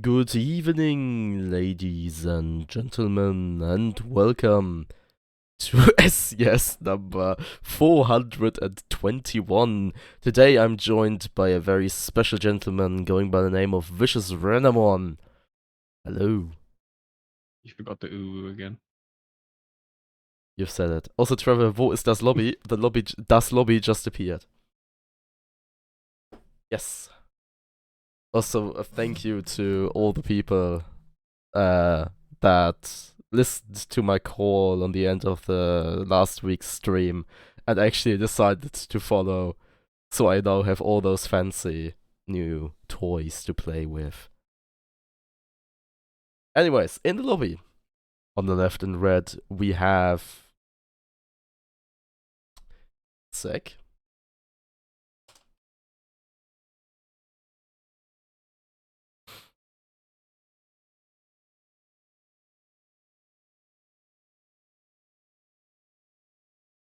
Good evening, ladies and gentlemen, and welcome to SCS number 421. Today I'm joined by a very special gentleman going by the name of Vicious Renamon. Hello. You forgot the UwU again. You've said it. Also, Trevor, wo ist das Lobby? Das Lobby just appeared. Yes. Also, a thank you to all the people that listened to my call on the end of the last week's stream and actually decided to follow. So I now have all those fancy new toys to play with. Anyways, in the lobby, on the left in red, we have Sek.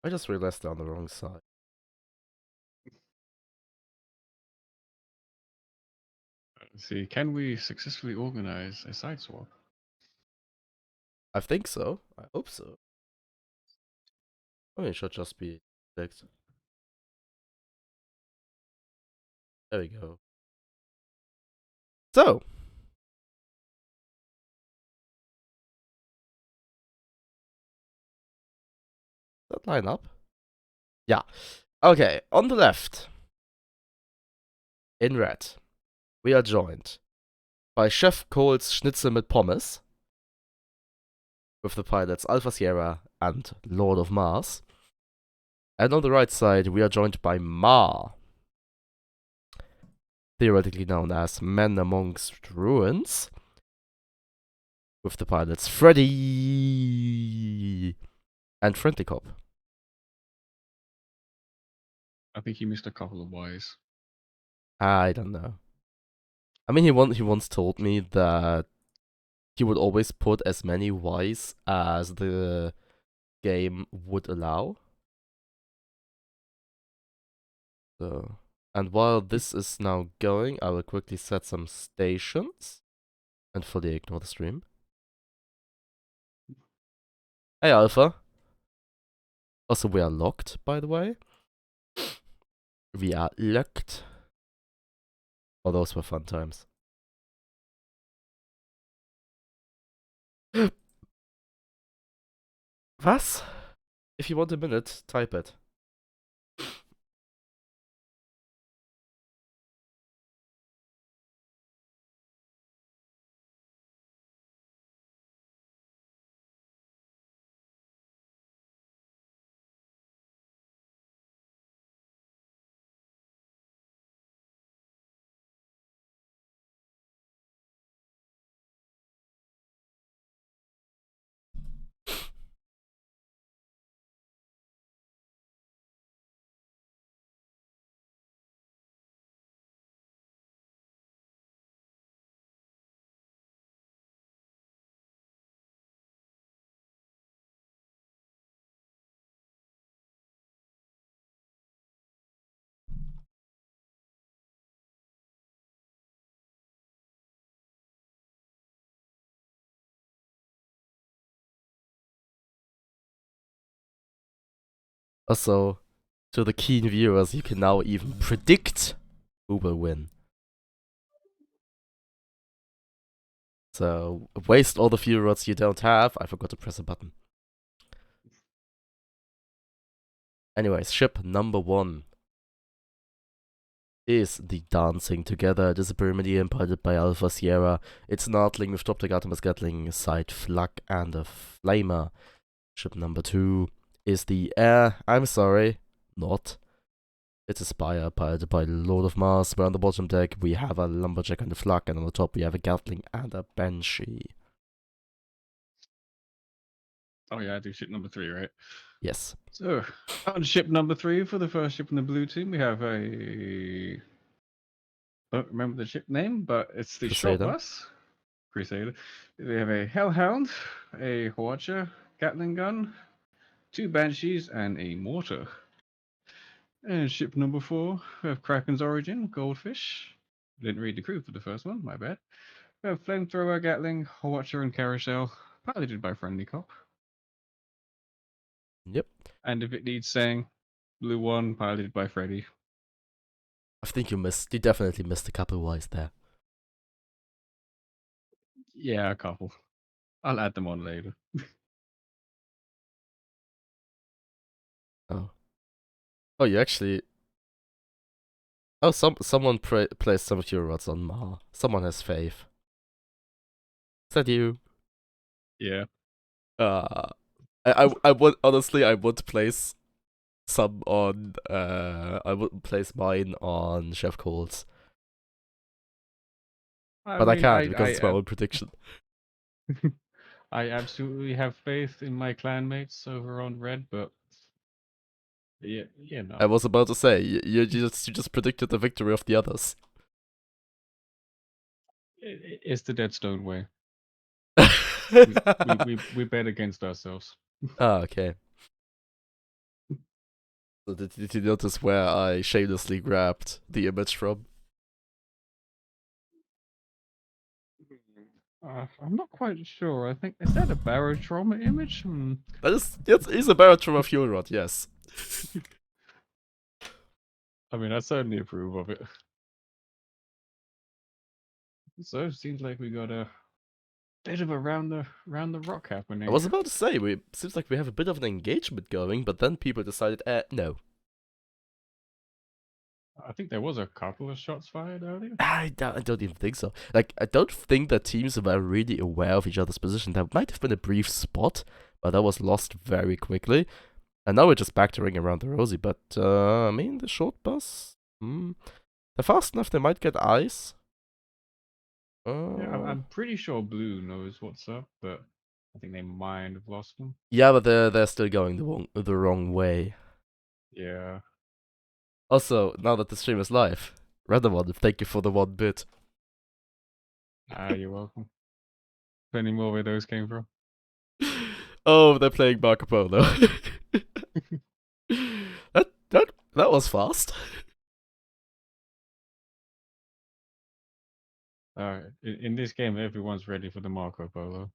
I just realized they're on the wrong side. Let's see, can we successfully organize a side swap? I think so. I hope so. I mean, it should just be fixed. There we go. So, that line up? Yeah. Okay, on the left, in red, we are joined by Chef Cole's Schnitzel mit Pommes, with the pilots Alpha Sierra and Lord of Mars. And on the right side, we are joined by Ma, theoretically known as Man Amongst Ruins, with the pilots Freddy and Friendly Cop. I think you missed a couple of Ys. I don't know. I mean, he once told me that he would always put as many Ys as the game would allow. So, and while this is now going, I will quickly set some stations and fully ignore the stream. Hey, Alpha. Also, we are locked, by the way. We are locked. Oh, those were fun times. Was? If you want a minute, type it. Also, to the keen viewers, you can now even predict who will win. So, waste all the fuel rods you don't have. I forgot to press a button. Anyways, ship number 1 is the Dancing Together. It is a Pyramidion piloted by Alpha Sierra. It's an Artling with Top Deck Artemis Gatling, Side Flak, and a Flamer. Ship number 2 is the I'm sorry, not. It's a Spire piloted by Lord of Mars, where on the bottom deck we have a Lumberjack and a Flak, and on the top we have a Gatling and a Banshee. Oh yeah, I do ship number 3, right? Yes. So, on ship number 3, for the first ship in the blue team, we have a... don't remember the ship name, but it's the short Crusader. bus. Crusader. We have a Hellhound, a Watcher, Gatling gun, 2 Banshees, and a mortar. And ship number 4, we have Kraken's Origin, Goldfish. Didn't read the crew for the first one, my bad. Flamethrower, Gatling, Watcher, and Carousel, piloted by Friendly Cop. Yep. And if it needs saying, Blue 1, piloted by Freddy. I think you definitely missed a couple Ys there. Yeah, a couple. I'll add them on later. Oh. Oh, you actually... Oh, someone placed some of your rods on Ma. Someone has faith. Is that you? Yeah. I would, honestly, I would place some on, I would place mine on Chef Coles. But I can't because it's my own prediction. I absolutely have faith in my clanmates over on Red, but yeah, no. I was about to say, you just predicted the victory of the others. It's the Deadstone way. We bet against ourselves. Ah, okay. So did you notice where I shamelessly grabbed the image from? I'm not quite sure. I think, is that a Barotrauma image? That is a Barotrauma fuel rod, yes. I mean, I certainly approve of it. So it seems like we got a bit of a round the rock happening. I was about to say, seems like we have a bit of an engagement going, but then people decided, no. I think there was a couple of shots fired earlier. I don't even think so. Like, I don't think that teams were really aware of each other's position. There might have been a brief spot, but that was lost very quickly. And now we're just back to ring around the rosy. But, I mean, the short bus, they're fast enough, they might get eyes. Yeah, I'm pretty sure Blue knows what's up, but I think they might have lost them. Yeah, but they're still going the wrong way. Yeah. Also, now that the stream is live, Renamon, thank you for the 1 bit. You're welcome. Any more where those came from? Oh, they're playing Marco Polo. that was fast. In this game, everyone's ready for the Marco Polo.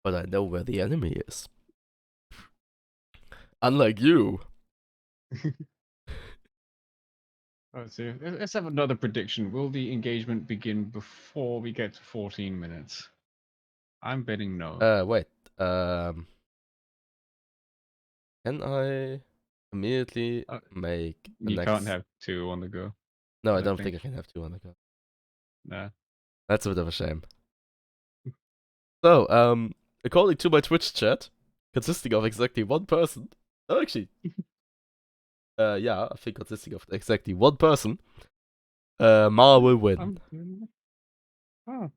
But I know where the enemy is. Unlike you. Let's see. Let's have another prediction. Will the engagement begin before we get to 14 minutes? I'm betting no. Wait. Can I immediately make the You next... can't have 2 on the go. No, I don't think I can have 2 on the go. Nah. That's a bit of a shame. So, according to my Twitch chat, consisting of exactly 1 person... Oh, actually... yeah, I think consisting of exactly 1 person, Ma will win. Oh.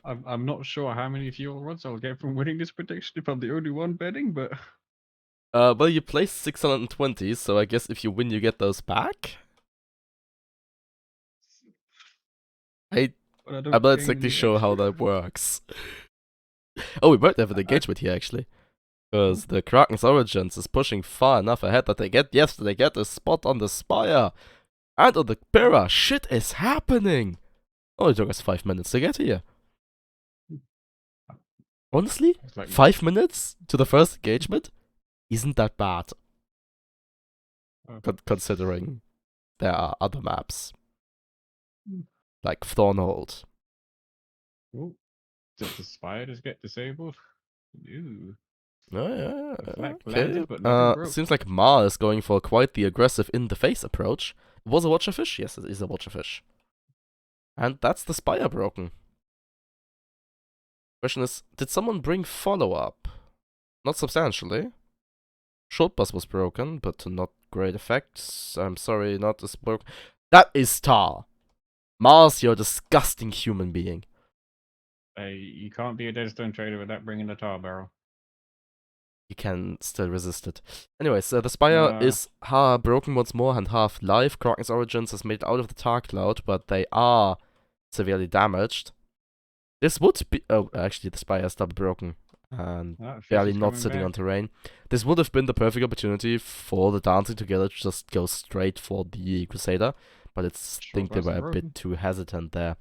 I'm not sure how many fuel rods I'll get from winning this prediction if I'm the only one betting, but... Well, you placed 620, so I guess if you win, you get those back? I'm not exactly sure how that works. Oh, we might have an engagement here, actually. Because the Kraken's Origins is pushing far enough ahead that they get a spot on the Spire. And on the Pyrrha. Shit is happening! Oh, it took us 5 minutes to get here. Honestly, 5 minutes to the first engagement isn't that bad. Considering there are other maps. Like Thornhold. Oh, does the spiders get disabled? Ooh. Oh, yeah. Landed, but nothing broke. Seems like Ma is going for quite the aggressive in-the-face approach. Was a Watcher Fish? Yes, it is a Watcher Fish. And that's the Spire broken. Question is, did someone bring follow-up? Not substantially. Short bus was broken, but not great effects. I'm sorry, not as broken. That is Tar. Mars, you're a disgusting human being. You can't be a Deadstone trader without bringing a tar barrel. You can still resist it. Anyways, the Spire is broken once more and half live. Kraken's Origins is made out of the Tar Cloud, but they are severely damaged. This would be. Oh, actually, the Spire is double broken and Fish barely is not coming sitting on back. terrain. This would have been the perfect opportunity for the Dancing Together to just go straight for the Crusader, but I Short think they bursts were are a bit broken. too hesitant there.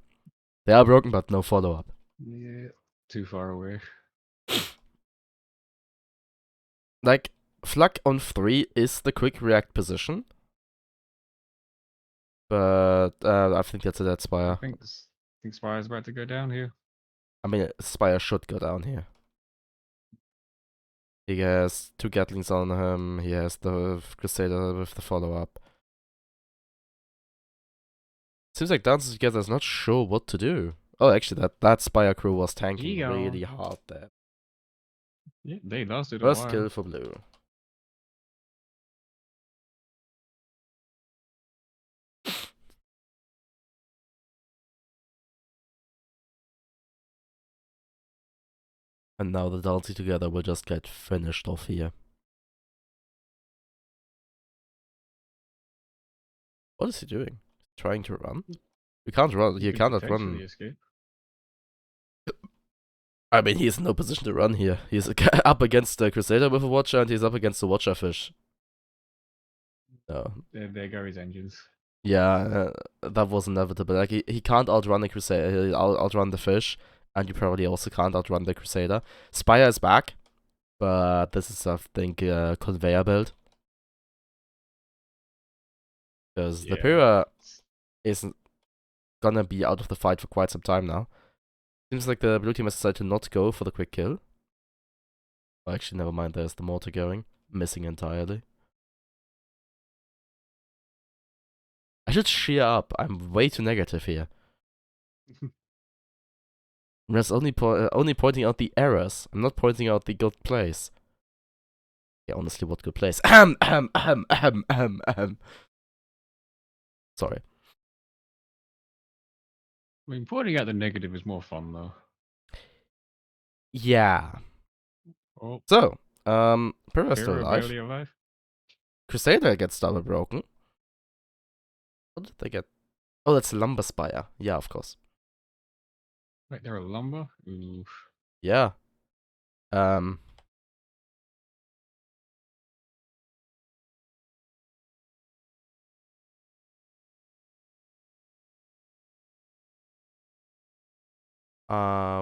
They are broken, but no follow up. Yeah, too far away. Like, Flak on 3 is the quick react position, but I think that's a dead I Spire. think Spire's about to go down here. I mean, Spire should go down here. He has 2 Gatlings on him, he has the Crusader with the follow up. Seems like Dancing Together is not sure what to do. Oh, actually, that Spire crew was tanking Yeah. really hard there. Yeah, they lasted a First while. kill for blue. And now the Dancing Together will just get finished off here. What is he doing? Trying to run? You can't run. You could cannot potentially run. escape. I mean, he's in no position to run here. He's up against the Crusader with a Watcher, and he's up against the Watcher fish. No. There go his engines. Yeah, that was inevitable. Like, he can't outrun the Crusader. He'll outrun the fish, and you probably also can't outrun the Crusader. Spire is back, but this is, I think, a conveyor belt. Because the Pyrrha isn't gonna be out of the fight for quite some time now. Seems like the blue team has decided to not go for the quick kill. Oh, actually, never mind, there's the mortar going. Missing entirely. I should shear up. I'm way too negative here. I'm just only pointing out the errors. I'm not pointing out the good plays. Yeah, honestly, what good plays? Sorry. I mean, pointing out the negative is more fun, though. Yeah. Oh, So, Pyrrha's still Pyrrha alive. barely alive. Crusader gets double broken. What did they get? Oh, that's Lumber Spire. Yeah, of course. Wait, they're a lumber? Ooh. Yeah.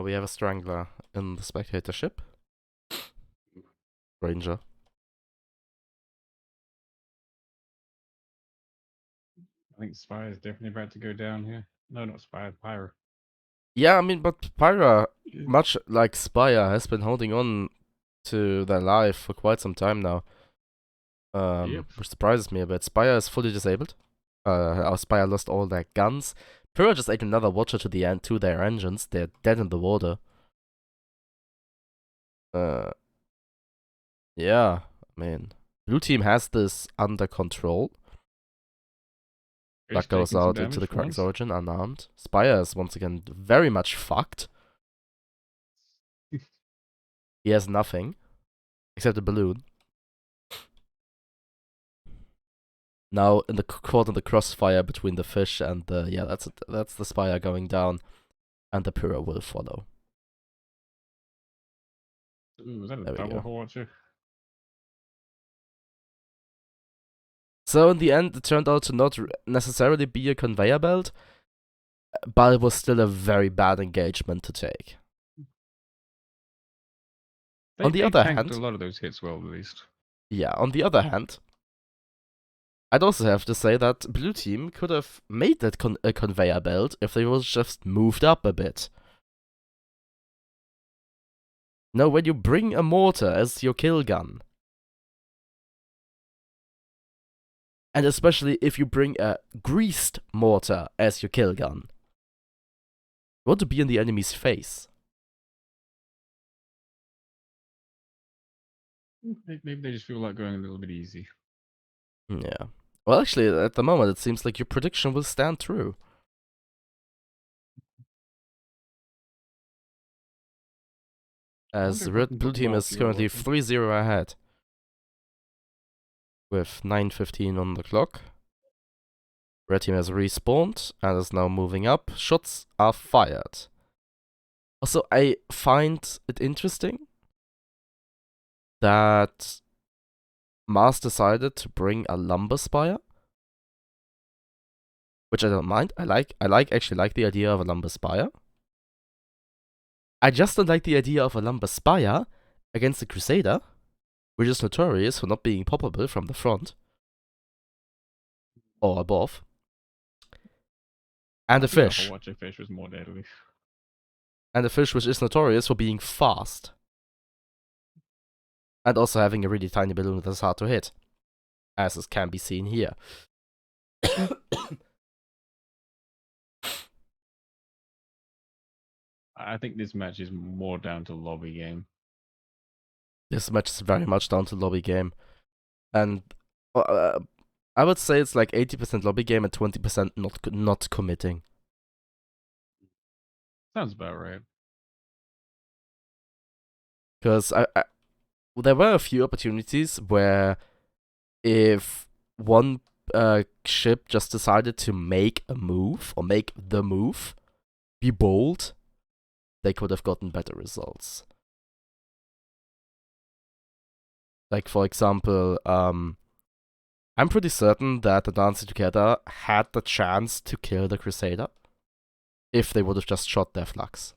We have a Strangler in the spectator ship. Ranger. I think Spire is definitely about to go down here. No, not Spire, Pyro. Yeah, I mean, but Pyra, much like Spire, has been holding on to their life for quite some time now. Which surprises me a bit. Spire is fully disabled. Our Spire lost all their guns. Pyra just ate another Watcher to the end to their engines. They're dead in the water. Yeah, I mean, blue team has this under control. That goes out into the Kraken's origin unarmed. Spire is once again very much fucked. He has nothing except a balloon. Now in the caught in the crossfire between the fish and the that's the Spire going down, and the Pyrrha will follow. Ooh, was that a There we double go. Watcher? So in the end, it turned out to not necessarily be a conveyor belt, but it was still a very bad engagement to take. On the other hand, a lot of those hits well, at least. Yeah, on the other hand, I'd also have to say that blue team could have made that a conveyor belt if they was just moved up a bit. No, when you bring a mortar as your kill gun, and especially if you bring a greased mortar as your kill gun, you want to be in the enemy's face. Maybe they just feel like going a little bit easy. Yeah. Well, actually, at the moment, it seems like your prediction will stand true. As the red blue team is currently 3-0 ahead. With 9:15 on the clock. Red team has respawned and is now moving up. Shots are fired. Also, I find it interesting that Mars decided to bring a lumber spire, which I don't mind. Actually like the idea of a lumber spire. I just don't like the idea of a lumber spire against the Crusader, which is notorious for not being poppable from the front or above. And a fish. Watch a fish was more deadly. And a fish which is notorious for being fast. And also having a really tiny balloon that's hard to hit, as it can be seen here. I think this match is more down to lobby game. This match is very much down to lobby game. And I would say it's like 80% lobby game and 20% not committing. Sounds about right. Because there were a few opportunities where if one ship just decided to make a move, or make the move, be bold, they could have gotten better results. Like, for example, I'm pretty certain that the Dancing Together had the chance to kill the Crusader if they would have just shot their flux.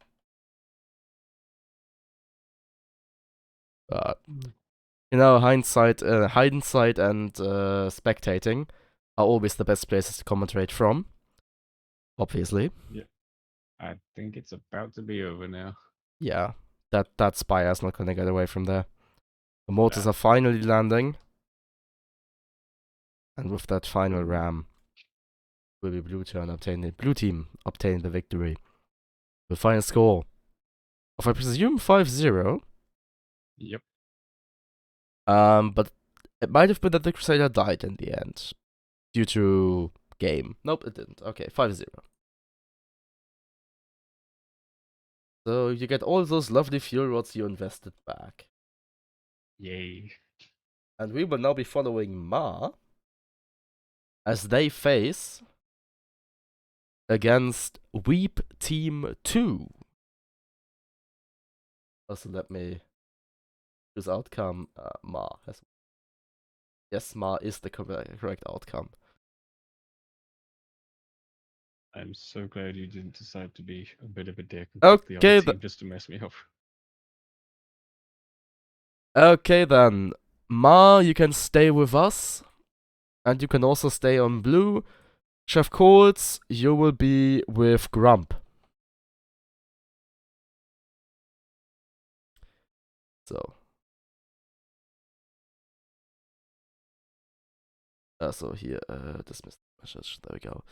But, you know, hindsight and spectating are always the best places to commentate from. Obviously. Yeah. I think it's about to be over now. Yeah, that spire's not gonna get away from there. The mortars are finally landing. And with that final ram, will be blue team obtain the victory. The final score of, I presume, 5-0. Yep. But it might have been that the Crusader died in the end due to game. Nope, it didn't. Okay, 5-0. So you get all those lovely fuel rods you invested back. Yay. And we will now be following Ma as they face against Weep Team 2. Also, let me choose outcome. Ma has. Yes, Ma is the correct outcome. I'm so glad you didn't decide to be a bit of a dick and pick the other team just to mess me up. Okay then, Ma, you can stay with us, and you can also stay on blue. Chef Colts, you will be with Grump. So. So here, dismiss the message. There we go.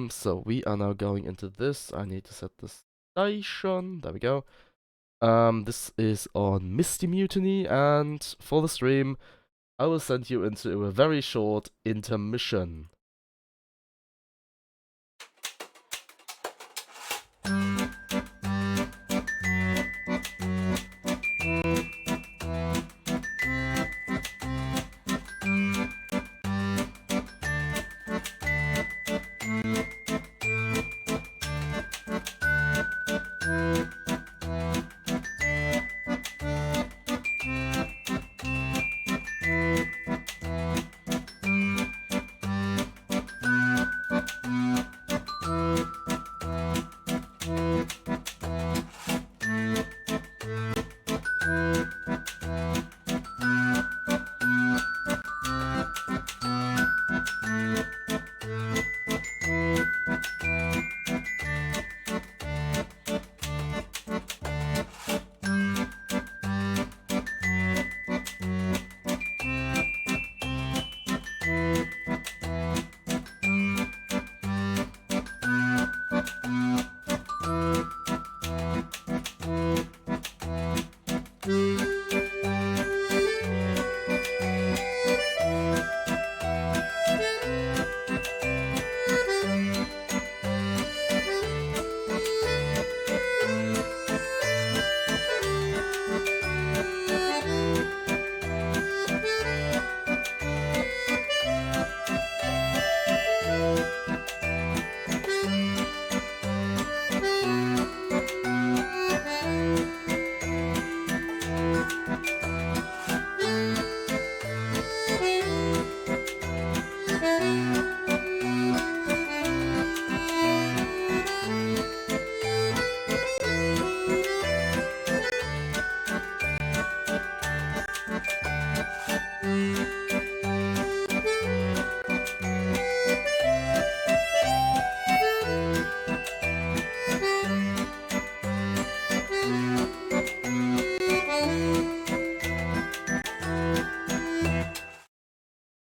So we are now going into this. I need to set the station. There we go. This is on Misty Mutiny, and for the stream, I will send you into a very short intermission.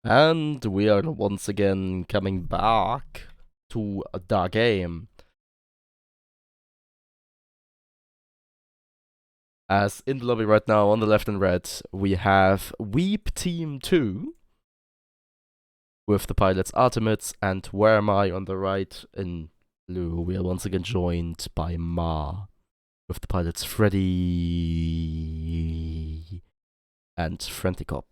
And we are once again coming back to the game. As in the lobby right now, on the left and red, we have Weep Team 2 with the pilots Artemis and Where Am I on the right in blue. We are once again joined by Ma with the pilots Freddy and Frenticop.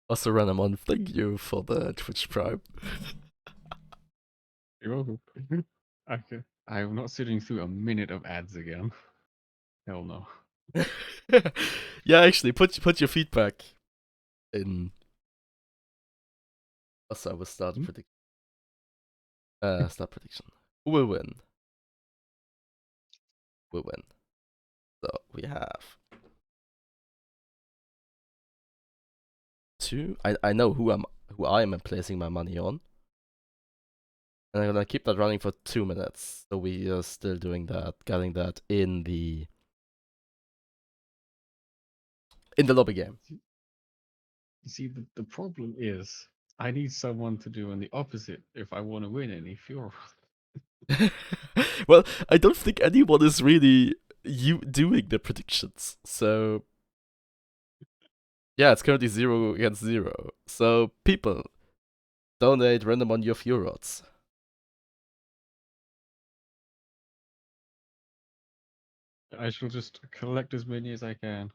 Also, Renamon, thank you for the Twitch Prime. You're welcome. Okay. I am not sitting through a minute of ads again. Hell no. Yeah, actually, put your feedback in. Also, I will start prediction. Start prediction. Who will win? Will win. So we have two. I know who I am placing my money on. And I'm gonna keep that running for 2 minutes. So we are still doing that, getting that in the lobby game. You see, the problem is I need someone to do on the opposite if I want to win any Fury. Well, I don't think anyone is really doing the predictions. So yeah, it's currently 0 against 0. So people, donate Renamon UwU. I shall just collect as many as I can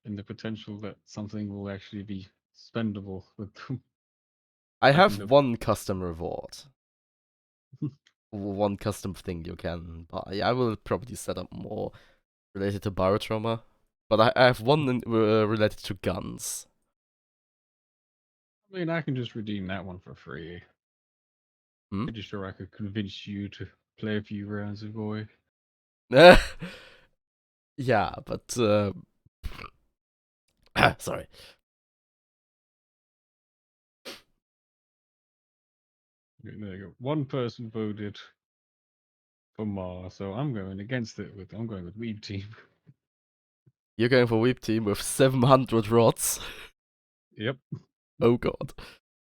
in the potential that something will actually be spendable with them. I have one custom reward. One custom thing you can buy. I will probably set up more related to biotrauma. But I have one related to guns. I mean, I can just redeem that one for free. Hmm? Pretty sure I could convince you to play a few rounds of Void. Yeah, but sorry. There you go. One person voted for Mars, so I'm going against it. I'm going with Weeb Team. You're going for Weep Team with 700 rods. Yep. Oh god.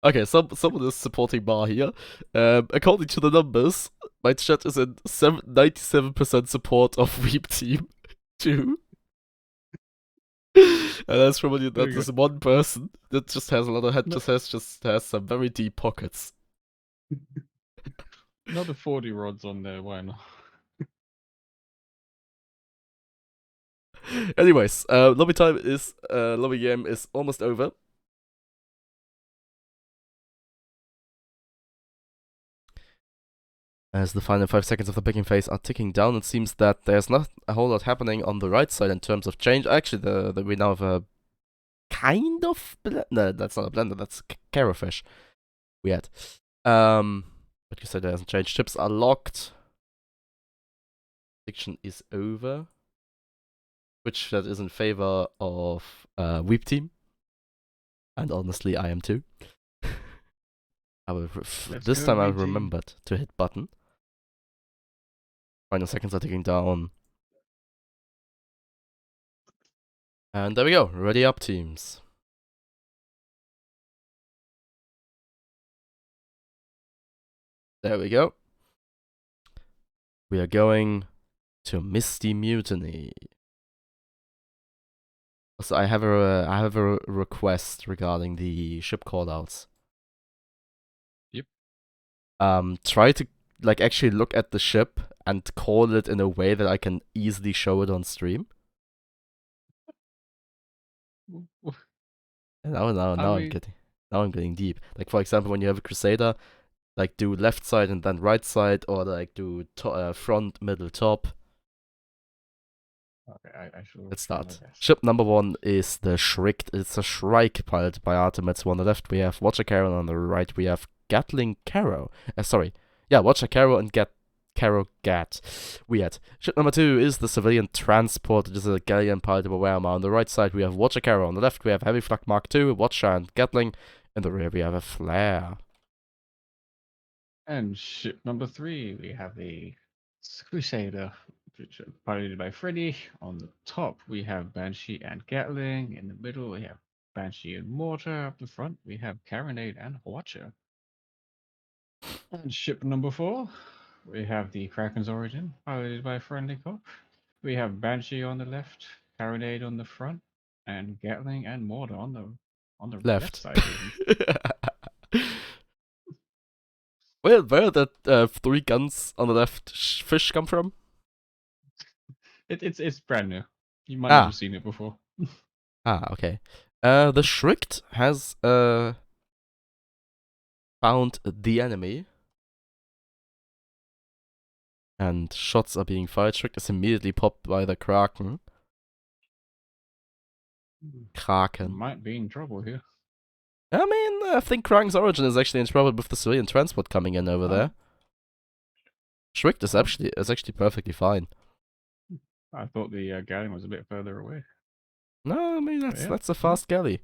Okay, someone is supporting Bar here. According to the numbers, my chat is in 97% support of Weep Team 2. And that's probably that is one person that just has a lot of head, just has some very deep pockets. Another 40 rods on there, why not? Anyways, lobby game is almost over. As the final 5 seconds of the picking phase are ticking down, it seems that there's not a whole lot happening on the right side in terms of change. Actually, we now have a kind of no, that's not a blender, that's Carafish. Weird. But you said there hasn't changed. Chips are locked. Prediction is over. Which that is in favor of Weep Team. And honestly, I am too. This time I remembered to hit button. Final seconds are ticking down. And there we go. Ready up, teams. There we go. We are going to Misty Mutiny. So I have a request regarding the ship callouts. Yep. Try to actually look at the ship and call it in a way that I can easily show it on stream. Now I'm getting deep. Like, for example, when you have a Crusader, like do left side and then right side, or like do front, middle, top. Okay, I shall. Let's start. Ship number 1 is the Shriek. It's a Shrike piloted by Artemis. On the left we have Watcher Caro, on the right we have Gatling Caro. Watcher Caro and Caro Gat. Weird. Ship number 2 is the civilian transport. It is a galleon piloted by Wehrma. On the right side we have Watcher Caro. On the left we have Heavy Flak Mark II, Watcher and Gatling. In the rear we have a Flare. And ship number 3, we have the Crusader, piloted by Freddy. On the top, we have Banshee and Gatling. In the middle, we have Banshee and Mortar. Up the front, we have Carronade and Watcher. And ship number 4, we have the Kraken's Origin, piloted by Friendly Cop. We have Banshee on the left, Carronade on the front, and Gatling and Mortar on the left Left. side even. Where did 3 guns on the left fish come from? It's brand new. You might not Ah. have seen it before. Okay. The Shrieked has found the enemy. And shots are being fired. Shrieked is immediately popped by the Kraken. Kraken. Might be in trouble here. I mean, I think Kraken's Origin is actually in trouble with the civilian transport coming in over there. Shrieked is actually perfectly fine. I thought the Gatling was a bit further away. No, I mean that's a fast galley.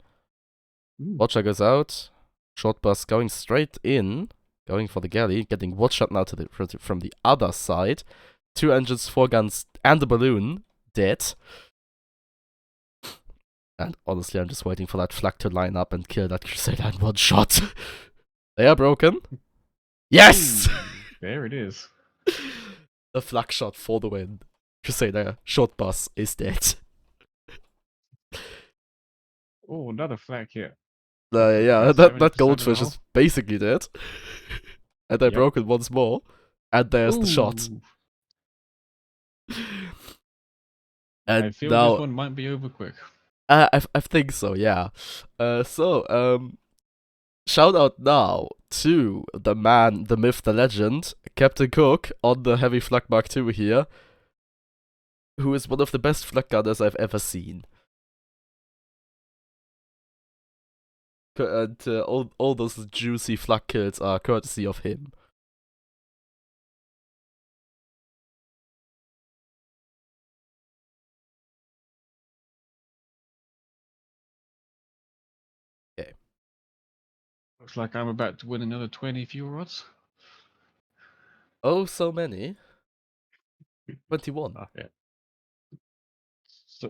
Ooh. Watcher goes out. Short bus going straight in, going for the galley, getting watch shot now from the other side. 2 engines, 4 guns, and a balloon dead. And honestly, I'm just waiting for that flak to line up and kill that Crusader in 1 shot. They are broken. Yes! Ooh, there it is. The flak shot for the win. Crusader short bus is dead. Oh, another flak hit. Yeah, that goldfish is basically dead. And they broke it once more. And there's the shot. And I feel now, this one might be over quick. I think so, yeah. Shout out now to the man, the myth, the legend, Captain Cook on the heavy flak Mark II here, who is one of the best flak gunners I've ever seen. And all those juicy flak kills are courtesy of him. Okay. Looks like I'm about to win another 20 fuel rods. Oh, so many. 21. Yeah.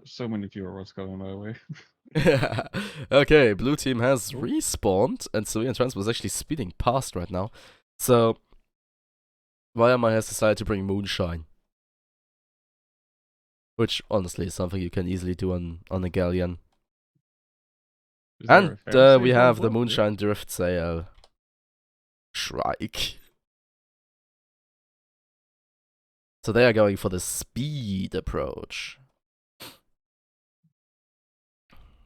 So many fuel rods going my way. Okay, blue team has respawned, and civilian transport is actually speeding past right now. So, Weiermar has decided to bring Moonshine. Which, honestly, is something you can easily do on a galleon. And we have the Moonshine Drift Sail. Shrike. So they are going for the speed approach.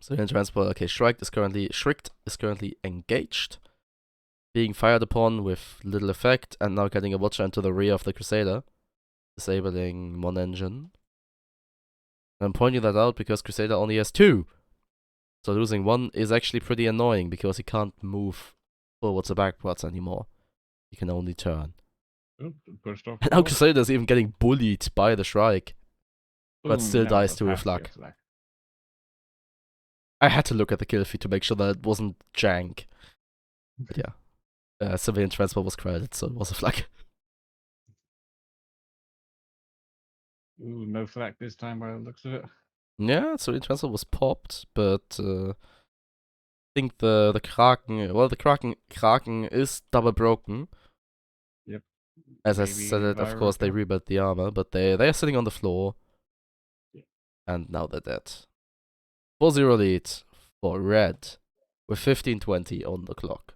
Civilian transport, okay, Shrieked is currently engaged. Being fired upon with little effect, and now getting a watcher into the rear of the Crusader. Disabling 1 engine. I'm pointing that out because Crusader only has 2. So losing 1 is actually pretty annoying because he can't move forwards or backwards anymore. He can only turn. Pushed off. And now Crusader is even getting bullied by the Shrike. But still dies to a flak. I had to look at the kill feed to make sure that it wasn't jank. But yeah. Civilian transport was credited, so it was a flak. Ooh, no flak this time by the looks of it. Yeah, civilian transport was popped, but I think the Kraken, well, the Kraken is double broken. Yep. As I said it, of course, they rebuilt the armor, but they are sitting on the floor. Yeah. And now they're dead. 4-0 lead for red with 15:20 on the clock.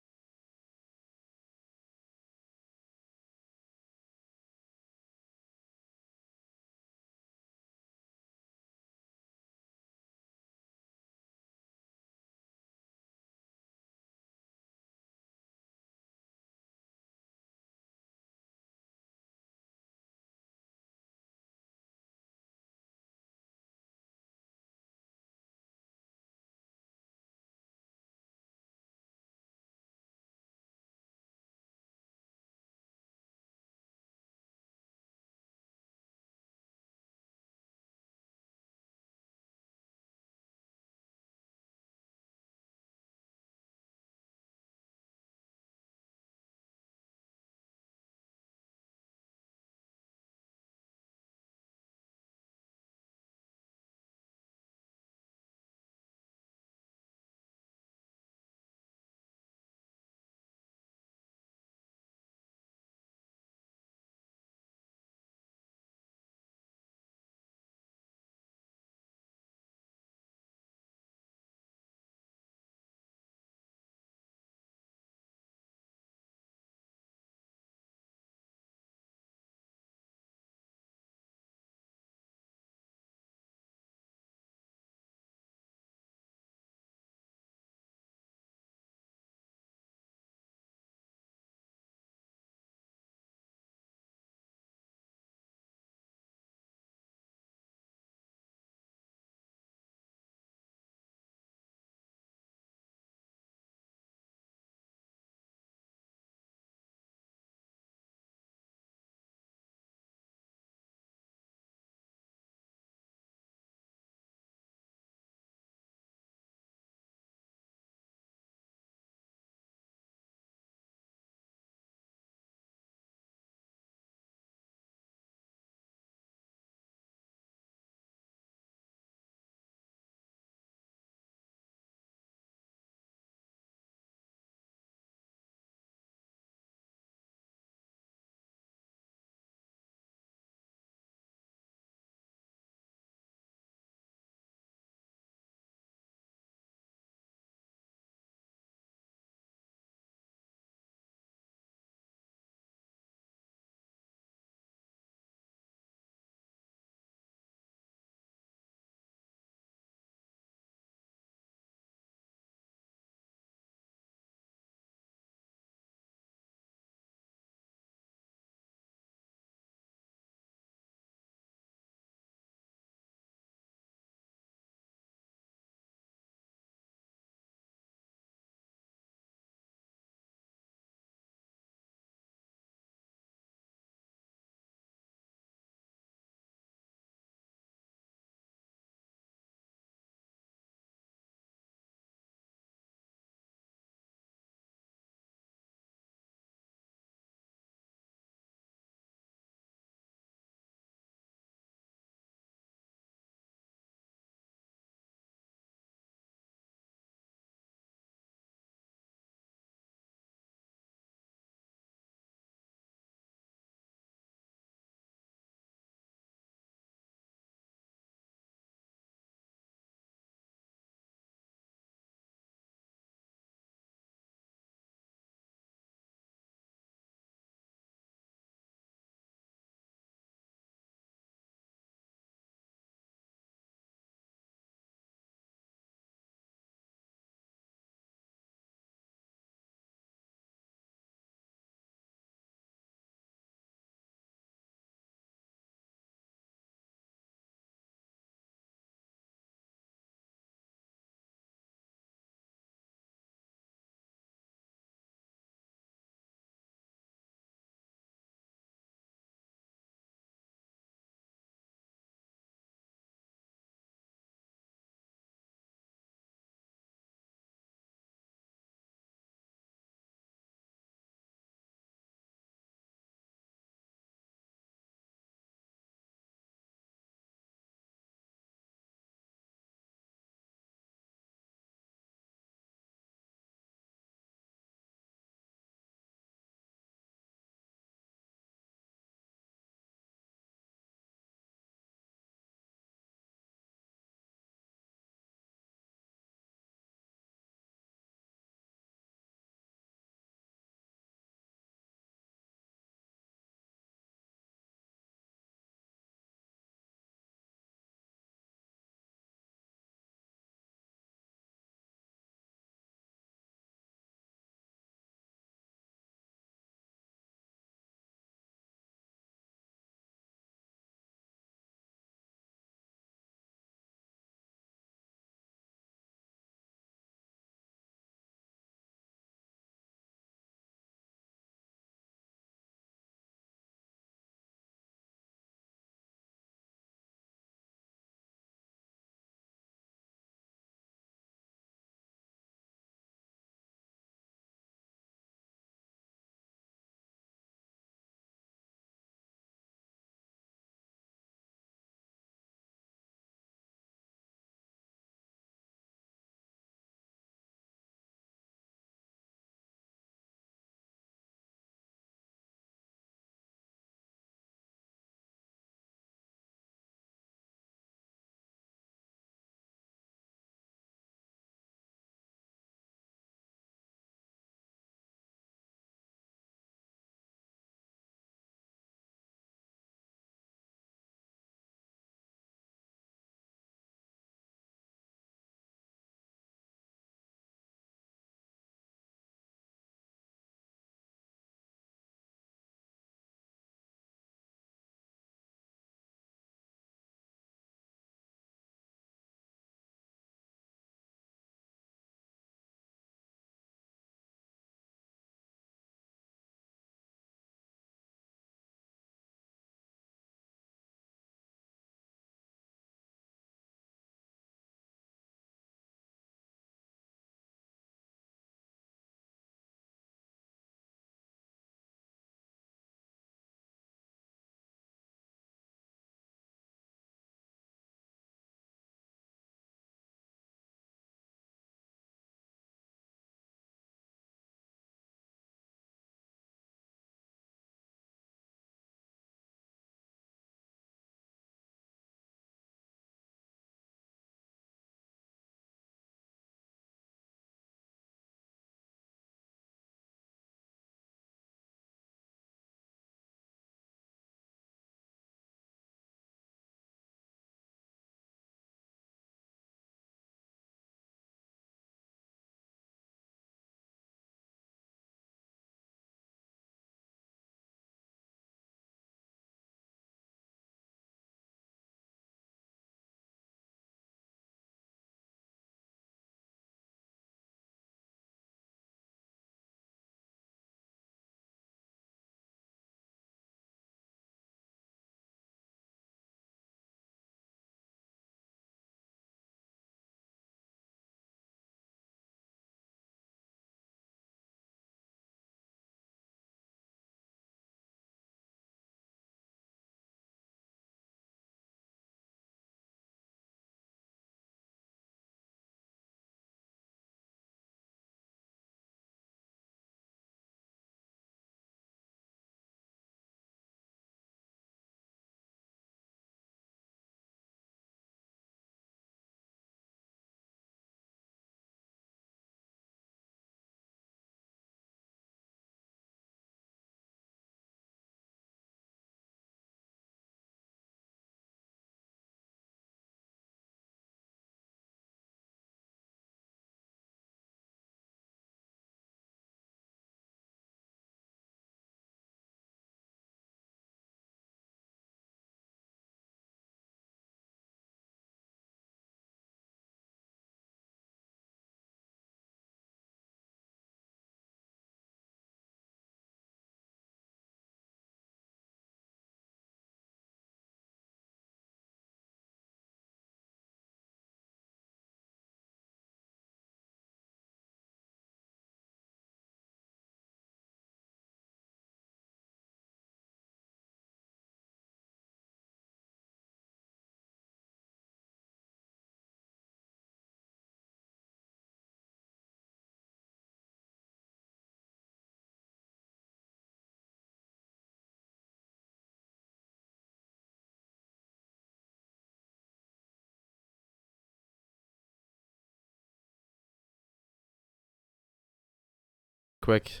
quick.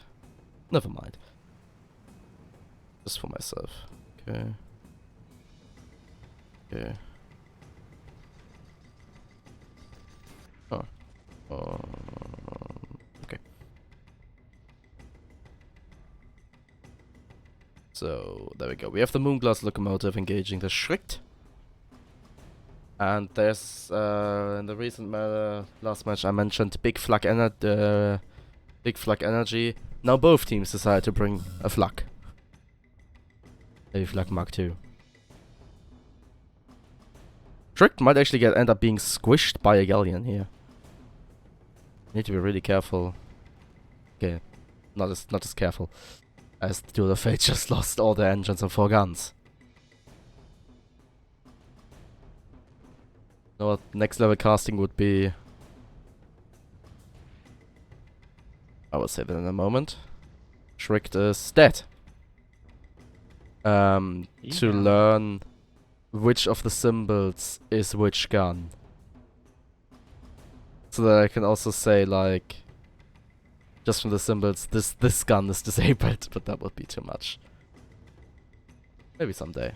Never mind. Just for myself. Okay. Okay. Oh. Okay. So, there we go. We have the Moonglass locomotive engaging the Schricht. And there's, in the recent last match I mentioned Big Flak Energy. Now both teams decide to bring a Flak. Maybe Flak Mark II. Schricht might actually end up being squished by a galleon here. Need to be really careful. Okay, not as careful as the Duel of Fate just lost all their engines and 4 guns. You know what next level casting would be? I will say that in a moment. Schricht is dead. To learn which of the symbols is which gun. So that I can also say, like, just from the symbols, this gun is disabled, but that would be too much. Maybe someday.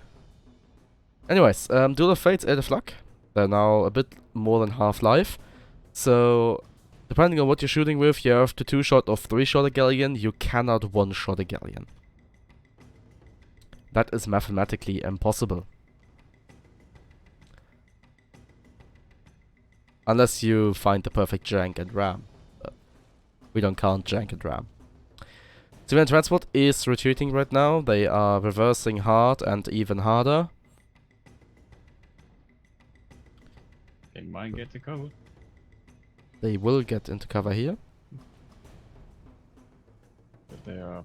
Anyways, Duel of Fates, 8 Flak. They're now a bit more than half-life. So, depending on what you're shooting with, you have to 2-shot or 3-shot a galleon. You cannot 1-shot a galleon. That is mathematically impossible. Unless you find the perfect jank and ram. But we don't count jank and ram. Civilian transport is retreating right now. They are reversing hard and even harder. They might get to cover. They will get into cover here. But they are...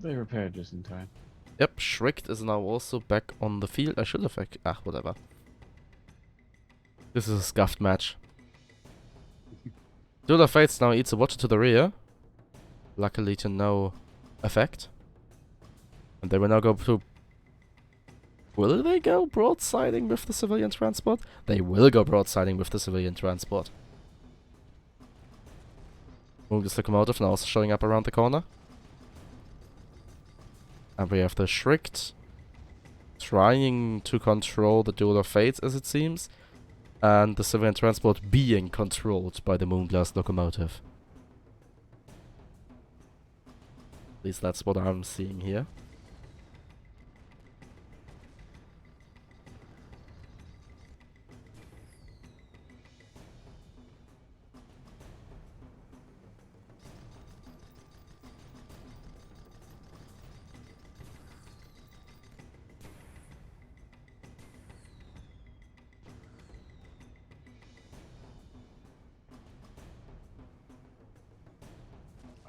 They repaired just in time. Yep, Schricht is now also back on the field. I should have... whatever. This is a scuffed match. Duel of Fates now eats a watcher to the rear. Luckily to no effect. And they will now go to... Will they go broadsiding with the civilian transport? They will go broadsiding with the civilian transport. Moonglass locomotive now also showing up around the corner. And we have the Schricht trying to control the Duel of Fates, as it seems. And the civilian transport being controlled by the Moonglass locomotive. At least that's what I'm seeing here.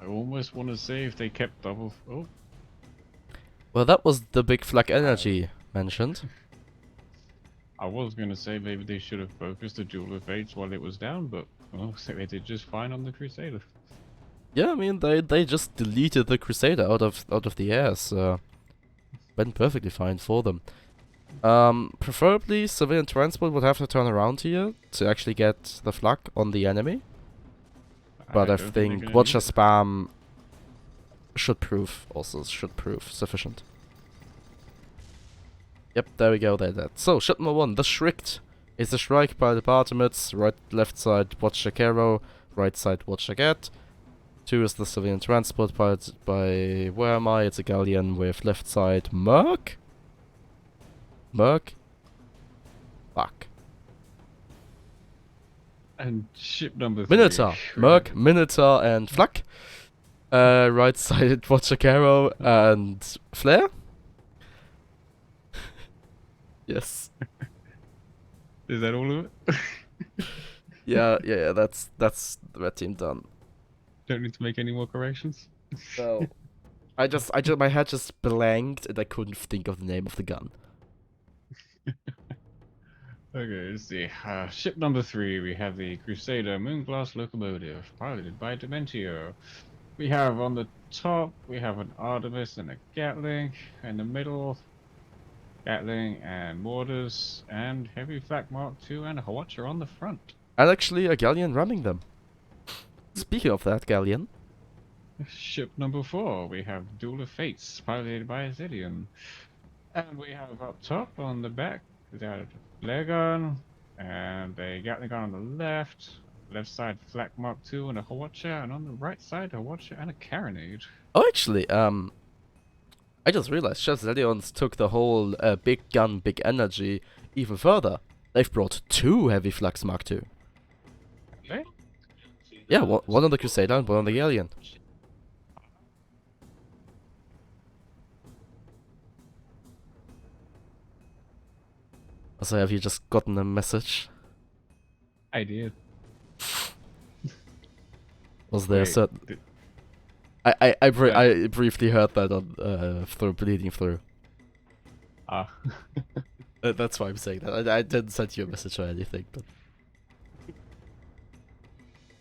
I almost want to say if they kept double... Oh. Well, that was the Big Flak Energy mentioned. I was going to say maybe they should have focused the Duel of Fates while it was down, but well, so they did just fine on the Crusader. Yeah, I mean, they just deleted the Crusader out of the air, so... Went perfectly fine for them. Preferably, civilian transport would have to turn around here to actually get the flak on the enemy. But I think watcher spam should prove sufficient. Yep, there we go, they're dead. So, ship number 1, the Schricht is a strike by the Bartamids, left side Watcher Caro, right side Watcher Get. 2 is the civilian transport piloted by, where am I? It's a galleon with left side Merc? Fuck. And ship number 3. Minotaur. Merc, Minotaur, and Flak. Right sided Watcher Caro and Flare. Yes. Is that all of it? yeah, that's the red team done. Don't need to make any more corrections? So, my head just blanked and I couldn't think of the name of the gun. Okay, let's see. Ship number 3, we have the Crusader Moonglass locomotive, piloted by Dementio. We have on the top, we have an Artemis and a Gatling. In the middle, Gatling and mortars, and heavy flak Mark II and a Watcher on the front. And actually a galleon ramming them. Speaking of that galleon, Ship number 4, we have Duel of Fates, piloted by Zillion. And we have up top on the back, we got a flare gun, and a Gatling gun on the left. Left side, Flak Mark II and a Hawatcher, and on the right side, a Hawatcher and a Carronade. Oh, actually, I just realized Chef Zelions took the whole big gun, big energy even further. They've brought 2 heavy flux Mark II. Okay? Yeah, one on the Crusader and one on the Alien. Also, have you just gotten a message? I did. Was there a Wait, certain... did- I briefly heard that on through bleeding through. Ah. That's why I'm saying that. I didn't send you a message or anything, but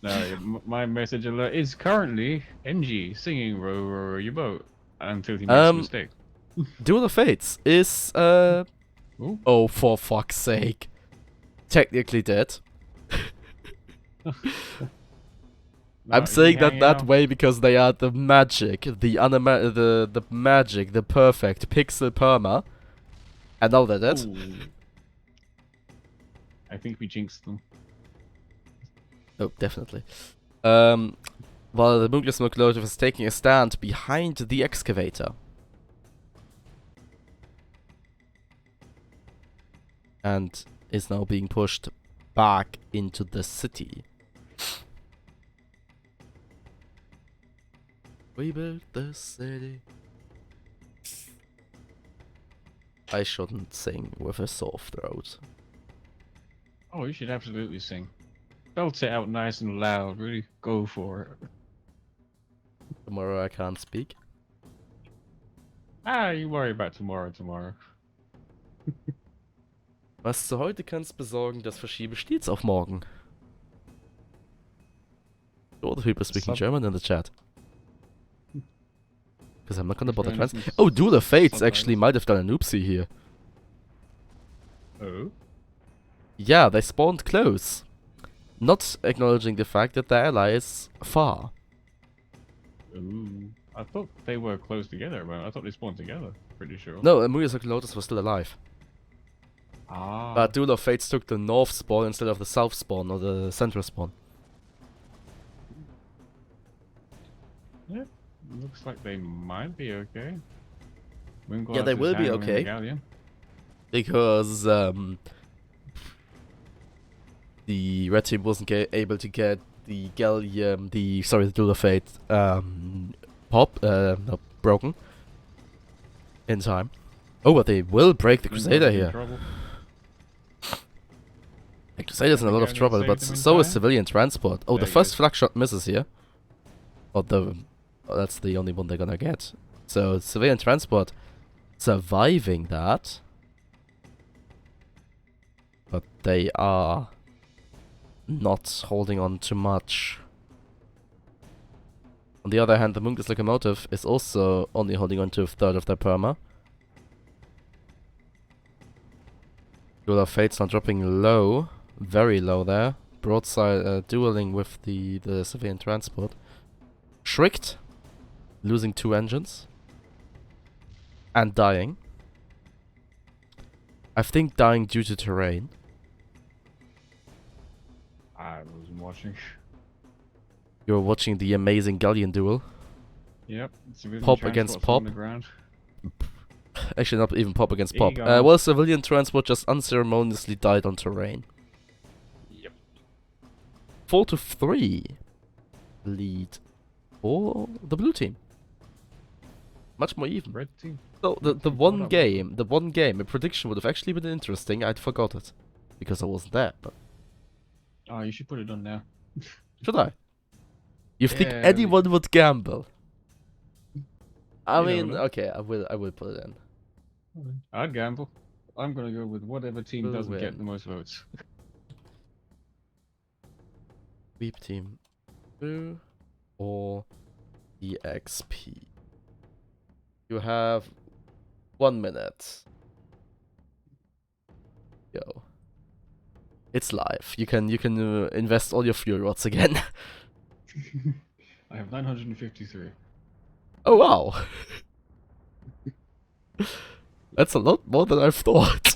No, my message alert is currently NG singing row row row your boat until he makes a mistake. Duel of Fates is Ooh. oh, for fuck's sake, technically dead. I'm saying that way because they are the magic, the magic, the perfect pixel perma, and now they're dead. Ooh. I think we jinxed them. Oh, definitely. While the Moongless locomotive is taking a stand behind the excavator. And is now being pushed back into the city. We built the city. I shouldn't sing with a sore throat. Oh, you should absolutely sing. Belt it out nice and loud. Really go for it. Tomorrow I can't speak. Ah, you worry about tomorrow. Was du heute kannst besorgen, das verschiebe stets auf morgen. All the people speaking German in the chat. Because I'm not gonna bother translating. Oh, Duel of Fates actually might have done an oopsie here. Oh? Yeah, they spawned close. Not acknowledging the fact that their ally is far. Ooh. I thought they were close together, but I thought they spawned together. Pretty sure. No, Amuria's Lotus was still alive. Ah. But Duel of Fates took the north spawn instead of the south spawn or the central spawn. Yeah. Looks like they might be okay. Yeah, they will be okay. Because the red team wasn't able to get the gallium, the Duel of Fate broken in time. Oh, but they will break the Crusader here. The Crusader's in a lot of trouble, but so is civilian transport. Oh, the first flak shot misses here. That's the only one they're gonna get. So civilian transport surviving that. But they are not holding on to much. On the other hand, the Moongless locomotive is also only holding on to a third of their perma. Duel of Fate's not dropping low, very low there. Broadside dueling with the civilian transport. Shrieked, losing 2 engines. And dying. I think dying due to terrain. I wasn't watching. You're watching the amazing Galleon duel. Yep. Pop against pop. On the ground. Actually, not even pop against pop. Egon. Well, civilian transport just unceremoniously died on terrain. Yep. 4-3 lead for the blue team. Much more even. Red team. So the one game, a prediction would have actually been interesting. I'd forgot it because I wasn't there. But Oh, you should put it on now. should I? You think Yeah, anyone would gamble? I You mean, never know. okay, I will put it in. I'd gamble. I'm gonna go with whatever team Will doesn't win. get the most votes. Sweep team blue or EXP. You have 1 minute. Go. It's live. You can invest all your fuel rods again. I have 953. Oh wow! That's a lot more than I thought.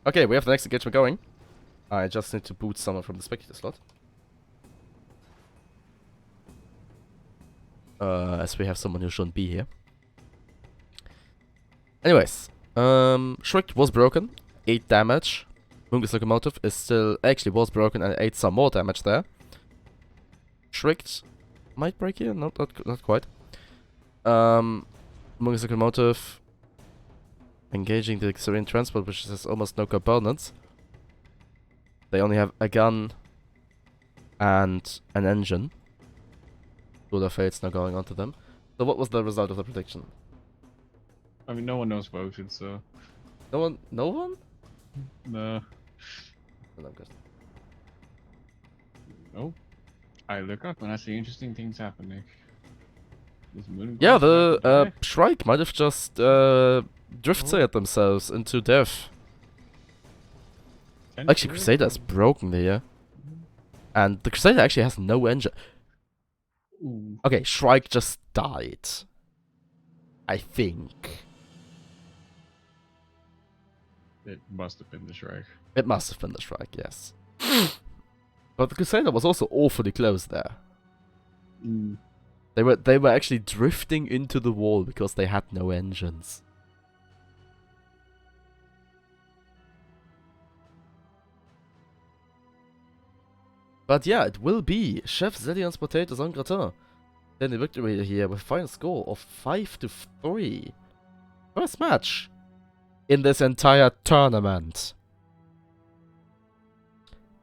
Okay, we have the next engagement going. I just need to boot someone from the spectator slot. As we have someone who shouldn't be here. Anyways, Shriek was broken, 8 damage. Mungus Locomotive is still, actually was broken and 8 some more damage there. Shrieked might break here, not quite. Mungus Locomotive engaging the Serene Transport, which has almost no components. They only have a gun and an engine. Two of fates now going onto them. So what was the result of the prediction? I mean, no one knows voted, so. No one? No one? No. Well, I'm good. Oh. I look up and I see interesting things happening. This moon Yeah, glass about to the die? Shrike might have just drift Oh. themselves into death. Ten Actually, to Crusader is go. broken here. And the Crusader actually has no engine. Ooh. Okay, Shrike just died. I think. It must have been the Shrike. It must have been the Shrike, yes. But the Crusader was also awfully close there. Mm. They were actually drifting into the wall because they had no engines. But yeah, it will be Chef Zedion's Potatoes en Gratin. Then the victory here with a final score of 5-3. First match in this entire tournament.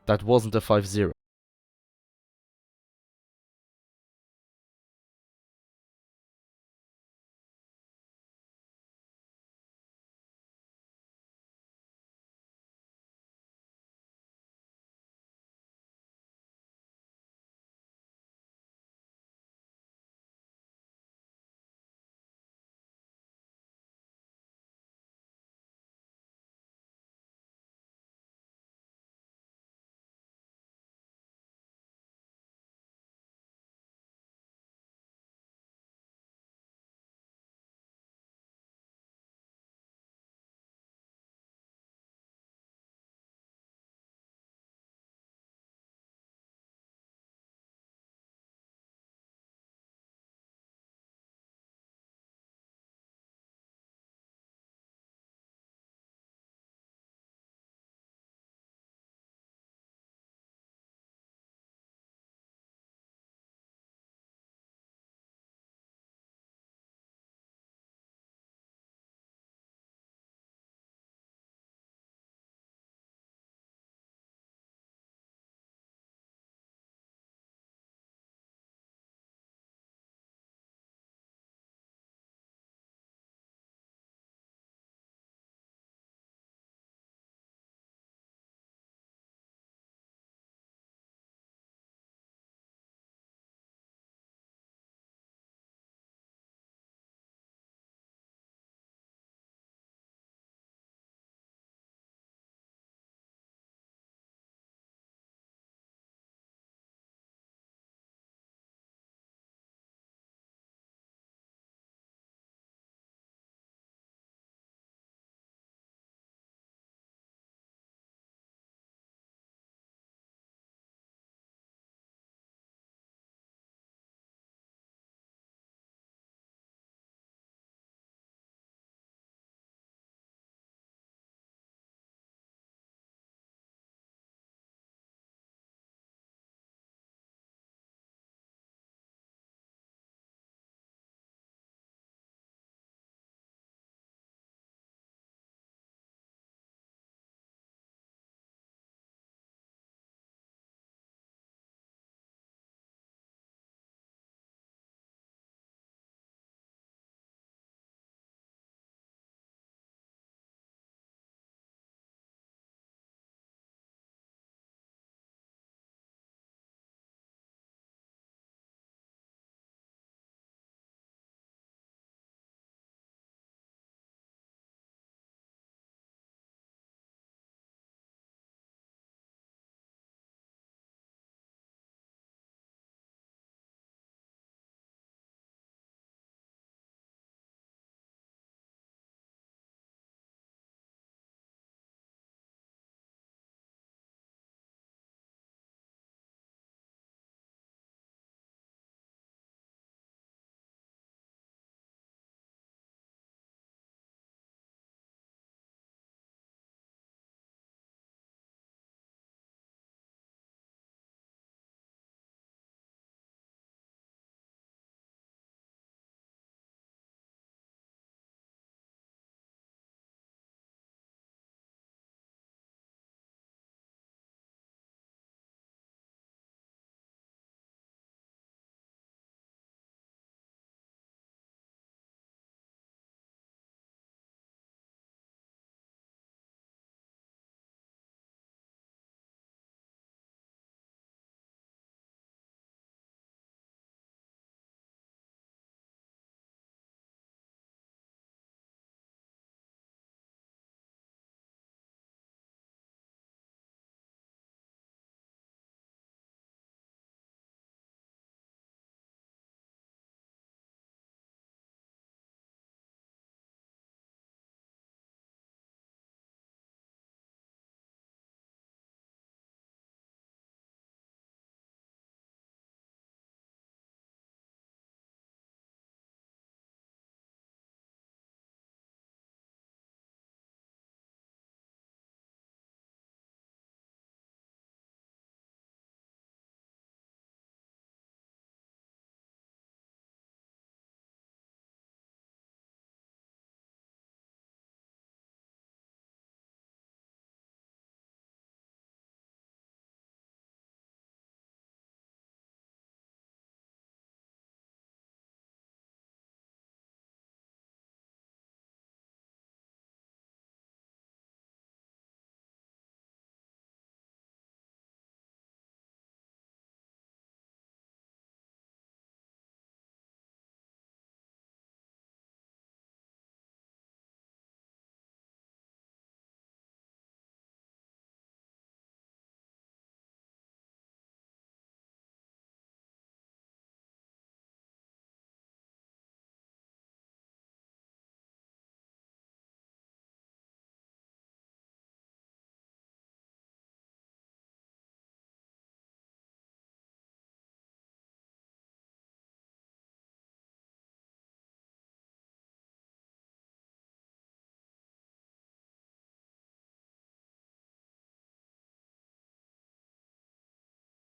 That wasn't a 5-0.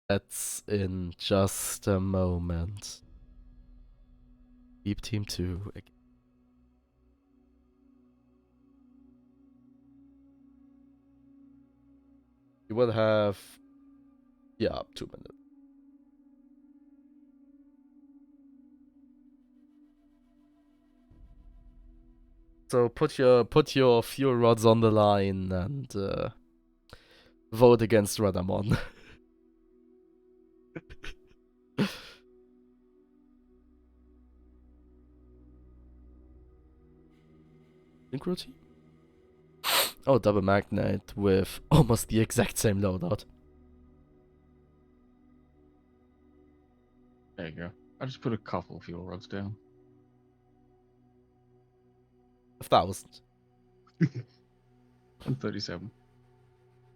That's in just a moment. Deep Team 2 again. You will have, yeah, 2 minutes. So put your fuel rods on the line and vote against Renamon. Synchro team? Oh, double magnet with almost the exact same loadout. There you go. I just put a couple fuel rods down. 1,000. 137.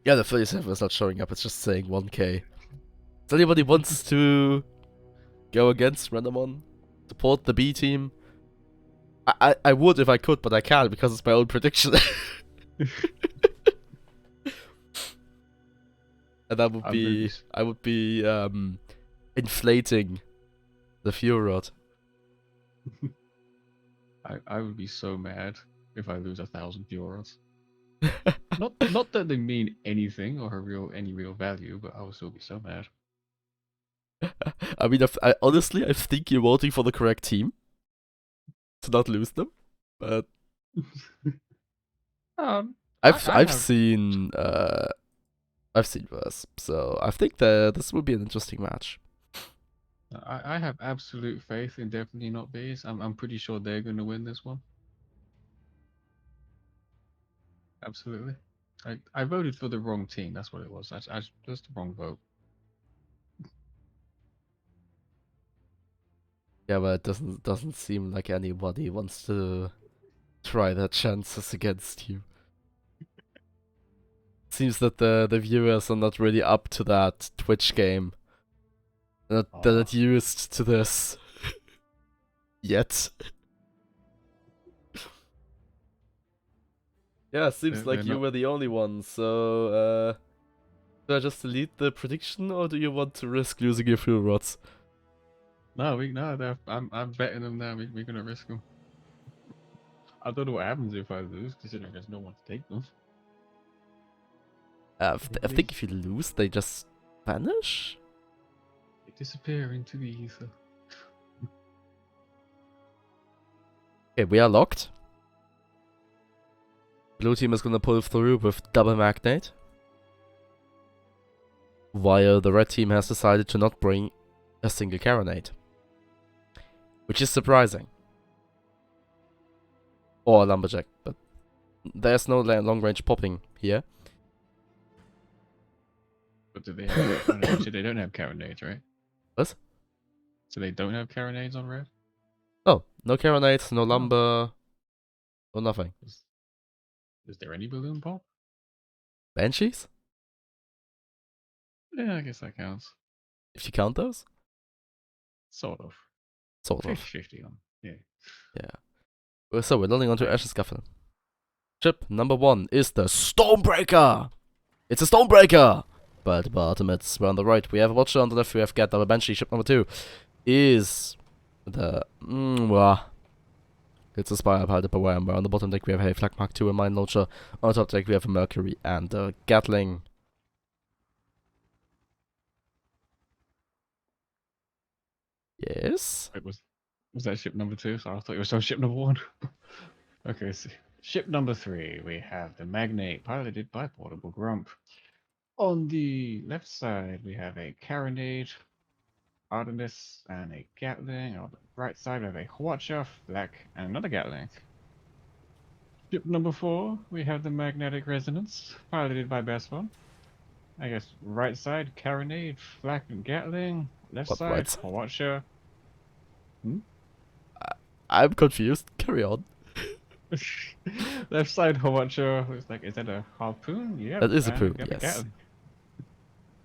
Yeah, the 37 is not showing up, it's just saying 1k. Does anybody wants to go against Renamon? Support the B team? I would if I could, but I can't because it's my own prediction. And that would be... I would be inflating the fuel rod. I would be so mad if I lose 1,000 fuel rods. Not that they mean anything or any real value, but I would still be so mad. I mean, honestly, I think you're voting for the correct team to not lose them, but I've seen worse, so I think that this will be an interesting match. I have absolute faith in definitely not Bees. I'm pretty sure they're going to win this one. Absolutely. I voted for the wrong team. That's what it was. That's the wrong vote. Yeah, but it doesn't seem like anybody wants to try their chances against you. Seems that the viewers are not really up to that Twitch game. They're not used to this yet. Yeah, seems like you were the only one, so do I just delete the prediction or do you want to risk losing your fuel rods? No, I'm betting them now. We're gonna risk them. I don't know what happens if I lose, considering there's no one to take them. I think if you lose, they just vanish? They disappear into the ether. Okay, we are locked. Blue team is gonna pull through with double magnet, while the red team has decided to not bring a single carronade, which is surprising. Or a lumberjack, but there's no long range popping here. But do they have? Actually, they don't have carronades, right? What? So they don't have carronades on red? Oh, no carronades, no lumber, no nothing. Is there any balloon pop? Banshees? Yeah, I guess that counts. If you count those? Sort of. Sort of. 50-50 on. Yeah. Yeah. So we're loading onto Ashes Scuffle. Ship number 1 is the Stormbreaker! It's a Stormbreaker! But at the bottom, we're on the right. We have a Watcher, on the left we have Gat, our Banshee. Ship number 2 is the... It's a Spire Pilot by We're on the bottom deck we have a Flak Mark 2 and Mine Launcher. On the top deck we have a Mercury and a Gatling. Yes? Wait, was that ship number 2? So I thought it was ship number 1. Okay, so ship number 3, we have the Magnate, piloted by Portable Grump. On the left side, we have a Carronade, Artemis, and a Gatling. On the right side, we have a Watcher, Flak, and another Gatling. Ship number 4, we have the Magnetic Resonance, piloted by Best1. I guess right side, Carronade, Flak, and Gatling. Left What, side, right? Watcher. I'm confused. Carry on. Left side, Watcher. Looks like, is that a harpoon? Yeah. That is a poon, yes.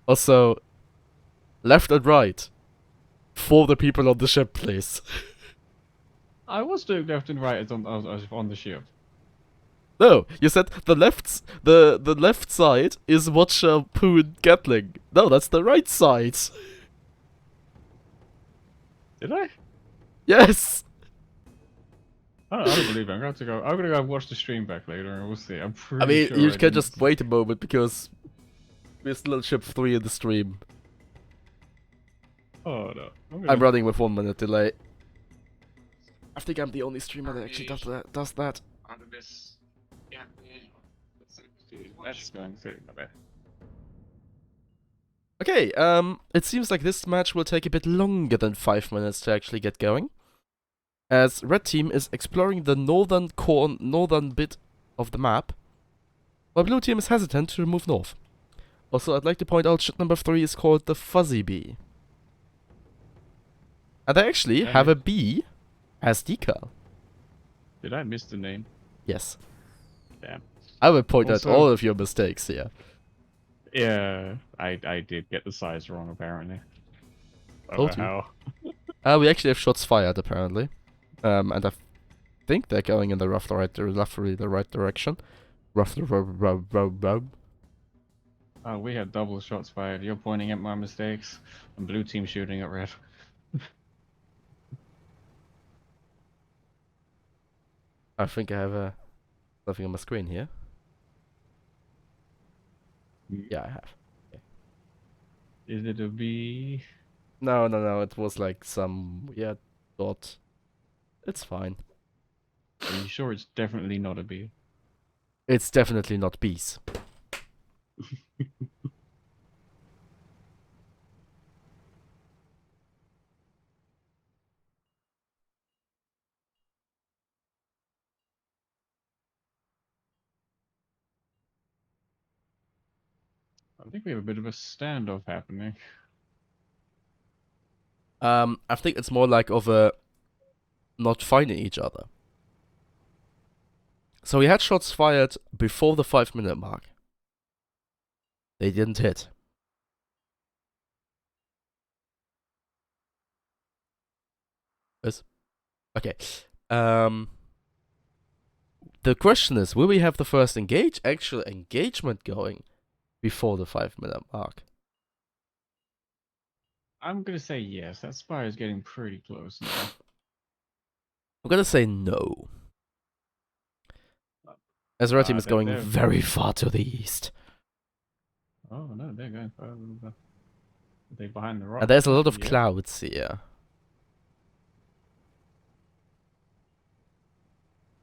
Also, left and right. For the people on the ship, please. I was doing left and right as on the ship. No, you said the left side is Watcher, Poon, Gatling. No, that's the right side. Did I? Yes. I don't believe it. I'm gonna go watch the stream back later and we'll see. I'm I pretty mean, sure you I can didn't. just wait a moment because we're still on ship 3 in the stream. Oh no. I'm running with 1 minute delay. I think I'm the only streamer that actually does that. Out of this. Yeah. That's going through my bad. Okay, it seems like this match will take a bit longer than 5 minutes to actually get going, as Red Team is exploring the northern bit of the map, while Blue Team is hesitant to move north. Also, I'd like to point out ship number 3 is called the Fuzzy Bee. And they actually have a bee as decal. Did I miss the name? Yes. Damn. I will point Also- out all of your mistakes here. Yeah, I did get the size wrong apparently. I Told don't know you. We actually have shots fired apparently. And I think they're going in the roughly the right direction. how. We had double shots fired. You're pointing at my mistakes, and blue team shooting at red. I think I have something on my screen here. Yeah, I have. Is it a B? No, it was like some weird dot. It's fine. Are you sure it's definitely not a B? It's definitely not bees. I think we have a bit of a standoff happening. I think it's more like of a not finding each other. So we had shots fired before the 5-minute mark. They didn't hit. Yes. Okay. The question is, will we have the first actual engagement going before the 5-minute mark? I'm gonna say yes. That spire is getting pretty close now. I'm gonna say no. As Red Team is going very far to the east. Oh no, they're going further. Are they behind the rock? And there's a lot of clouds here.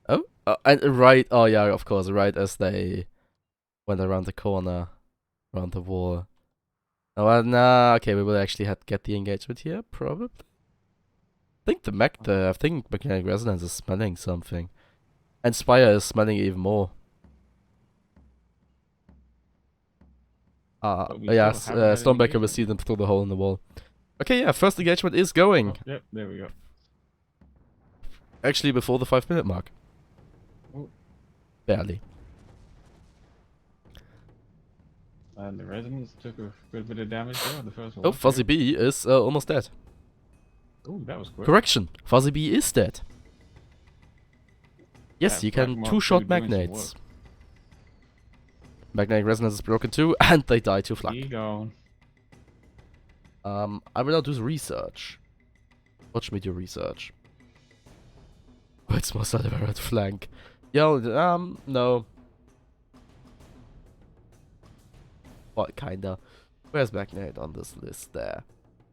Oh, and right. Oh yeah, of course. Right as they went around the corner, around the wall. Oh, well, nah. Okay, we will actually get the engagement here, probably. I think Magnetic Resonance is smelling something, and Spire is smelling even more. Stormbacker will see them through the hole in the wall. Okay, yeah, first engagement is going. Oh, yep, there we go. Actually, before the 5-minute mark. Oh. Barely. And the resonance took a good bit of damage there on the first one. Oh, Fuzzy Bee is almost dead. Oh, that was quick. Correction, Fuzzy Bee is dead. Yes, Yeah, you can two-shot magnates. Magnetic Resonance is broken too, and they die to Flak. I will now do research. Watch me do research. What's my side of a red flank? Yo, no. What, kinda? Where's Magnet on this list there?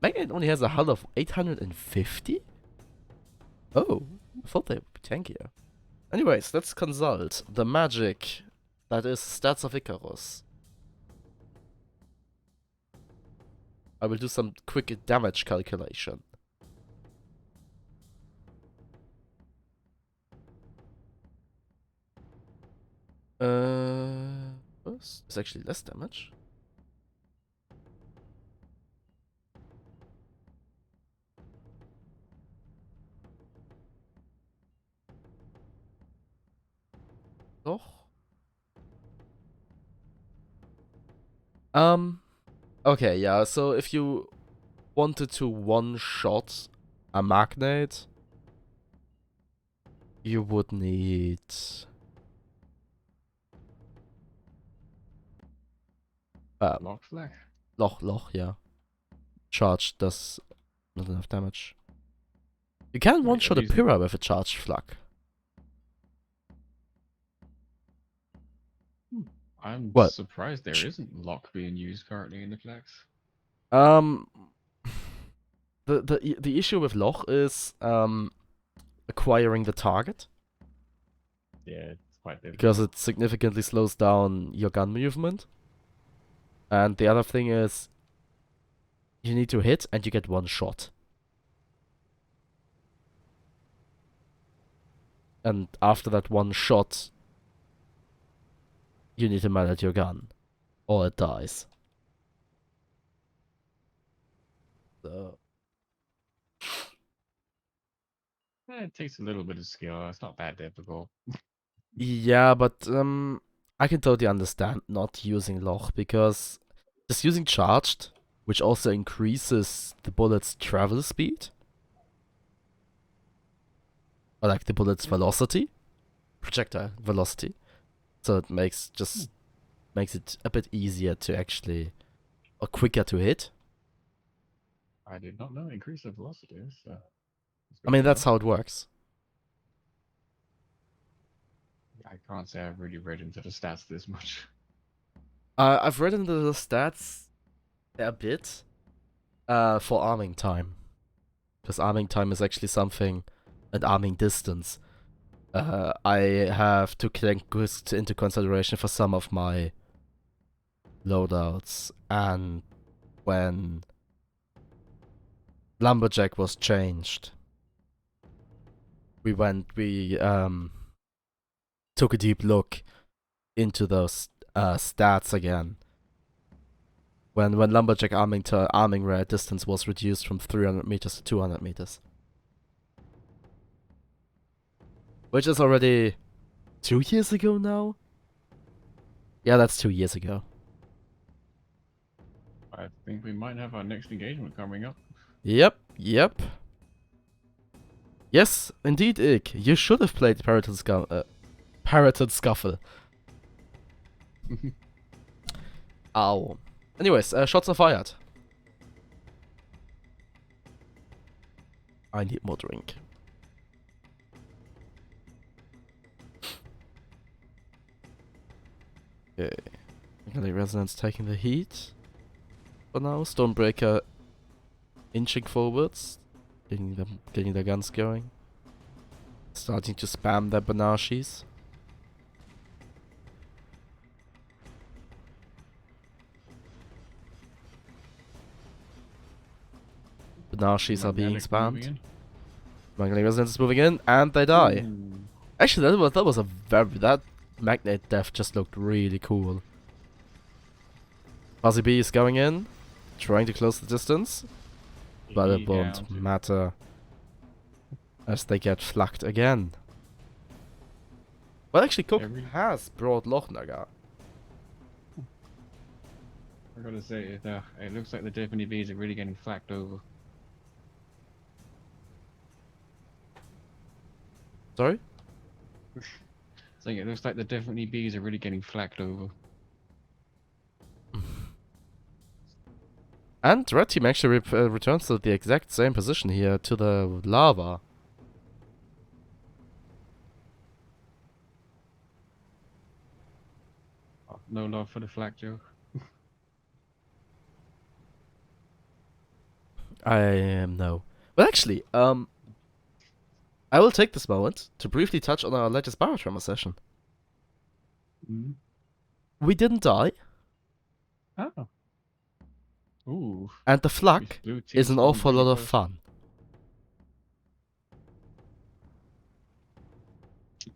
Magnet only has a hull of 850? Oh, I thought they would be tankier. Anyways, let's consult the magic that is Stats of Icarus. I will do some quick damage calculation. It's actually less damage. Doch. Okay, yeah, so if you wanted to one-shot a magnet, you would need Lock flag. Loch, yeah. Charge does not enough damage. You can Wait, one-shot a are these- Pyrrha with a charged flag. I'm What? surprised there isn't lock being used currently in the flags. Um, the issue with Loch is acquiring the target, Yeah, it's quite difficult. because it significantly slows down your gun movement. And the other thing is, you need to hit and you get one shot. And after that one shot, you need to manage your gun, or it dies. So It takes a little bit of skill. It's not that difficult. yeah, but I can totally understand not using Loch, because just using charged, which also increases the bullet's travel speed, or like the bullet's velocity, projectile velocity. So it makes it a bit easier to actually, or quicker to hit. I did not know increase of velocity. So I mean, that's how it works. I can't say I've really read into the stats this much. I've read into the stats a bit for arming time. Because arming time is actually something, and arming distance, I have to take into consideration for some of my loadouts. And when Lumberjack was changed, we took a deep look into those stats again. When Lumberjack arming rate distance was reduced from 300 meters to 200 meters. Which is already 2 years ago now? Yeah, that's 2 years ago. I think we might have our next engagement coming up. Yep. Yes, indeed, Ick. You should have played Parroted Scuffle. Ow. Anyways, shots are fired. I need more drink. Okay. Magnetic Resonance taking the heat. For now, Stonebreaker inching forwards, getting their guns going. Starting to spam their Banashis. Banashis are being Magnetic moving spammed. in. Magnetic Resonance is moving in, and they die. Ooh. Actually, that was a that magnet death just looked really cool. Fuzzy B is going in, trying to close the distance, but it He won't down to- matter as they get flacked again. Well, actually, Cook Every- has brought Lochnagar. I gotta say, it looks like the Tiffany bees are really getting flacked over. Sorry? Saying it looks like the Tiffany bees are really getting flacked over. And Red Team actually returns to the exact same position here, to the lava. Oh, no love for the flak joke. No. But actually, I will take this moment to briefly touch on our latest Barotremor session. Mm. We didn't die, Oh. Ooh. and the flak Blue team's is an going awful really lot of close. fun.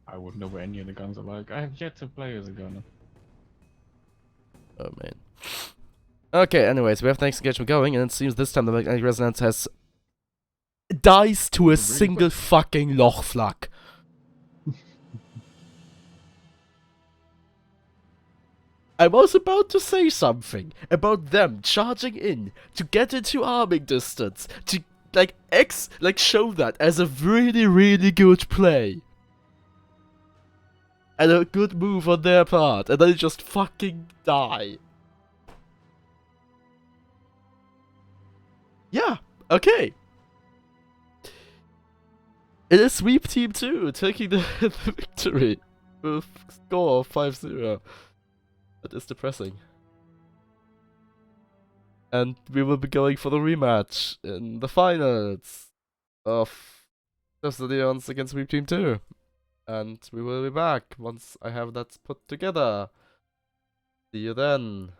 I wouldn't know what any of the guns are like. I have yet to play as a gunner. Oh man. Okay, anyways, we have the next engagement going, and it seems this time the Magnetic Resonance has dies to a Really single fucking Loch flak. I was about to say something about them charging in to get into arming distance, to show that as a really, really good play. And a good move on their part, and then just fucking die. Yeah, okay. It is Sweep Team 2 taking the victory with a score of 5-0. That is depressing. And we will be going for the rematch in the finals of Just the Leons against Sweep Team 2. And we will be back once I have that put together. See you then.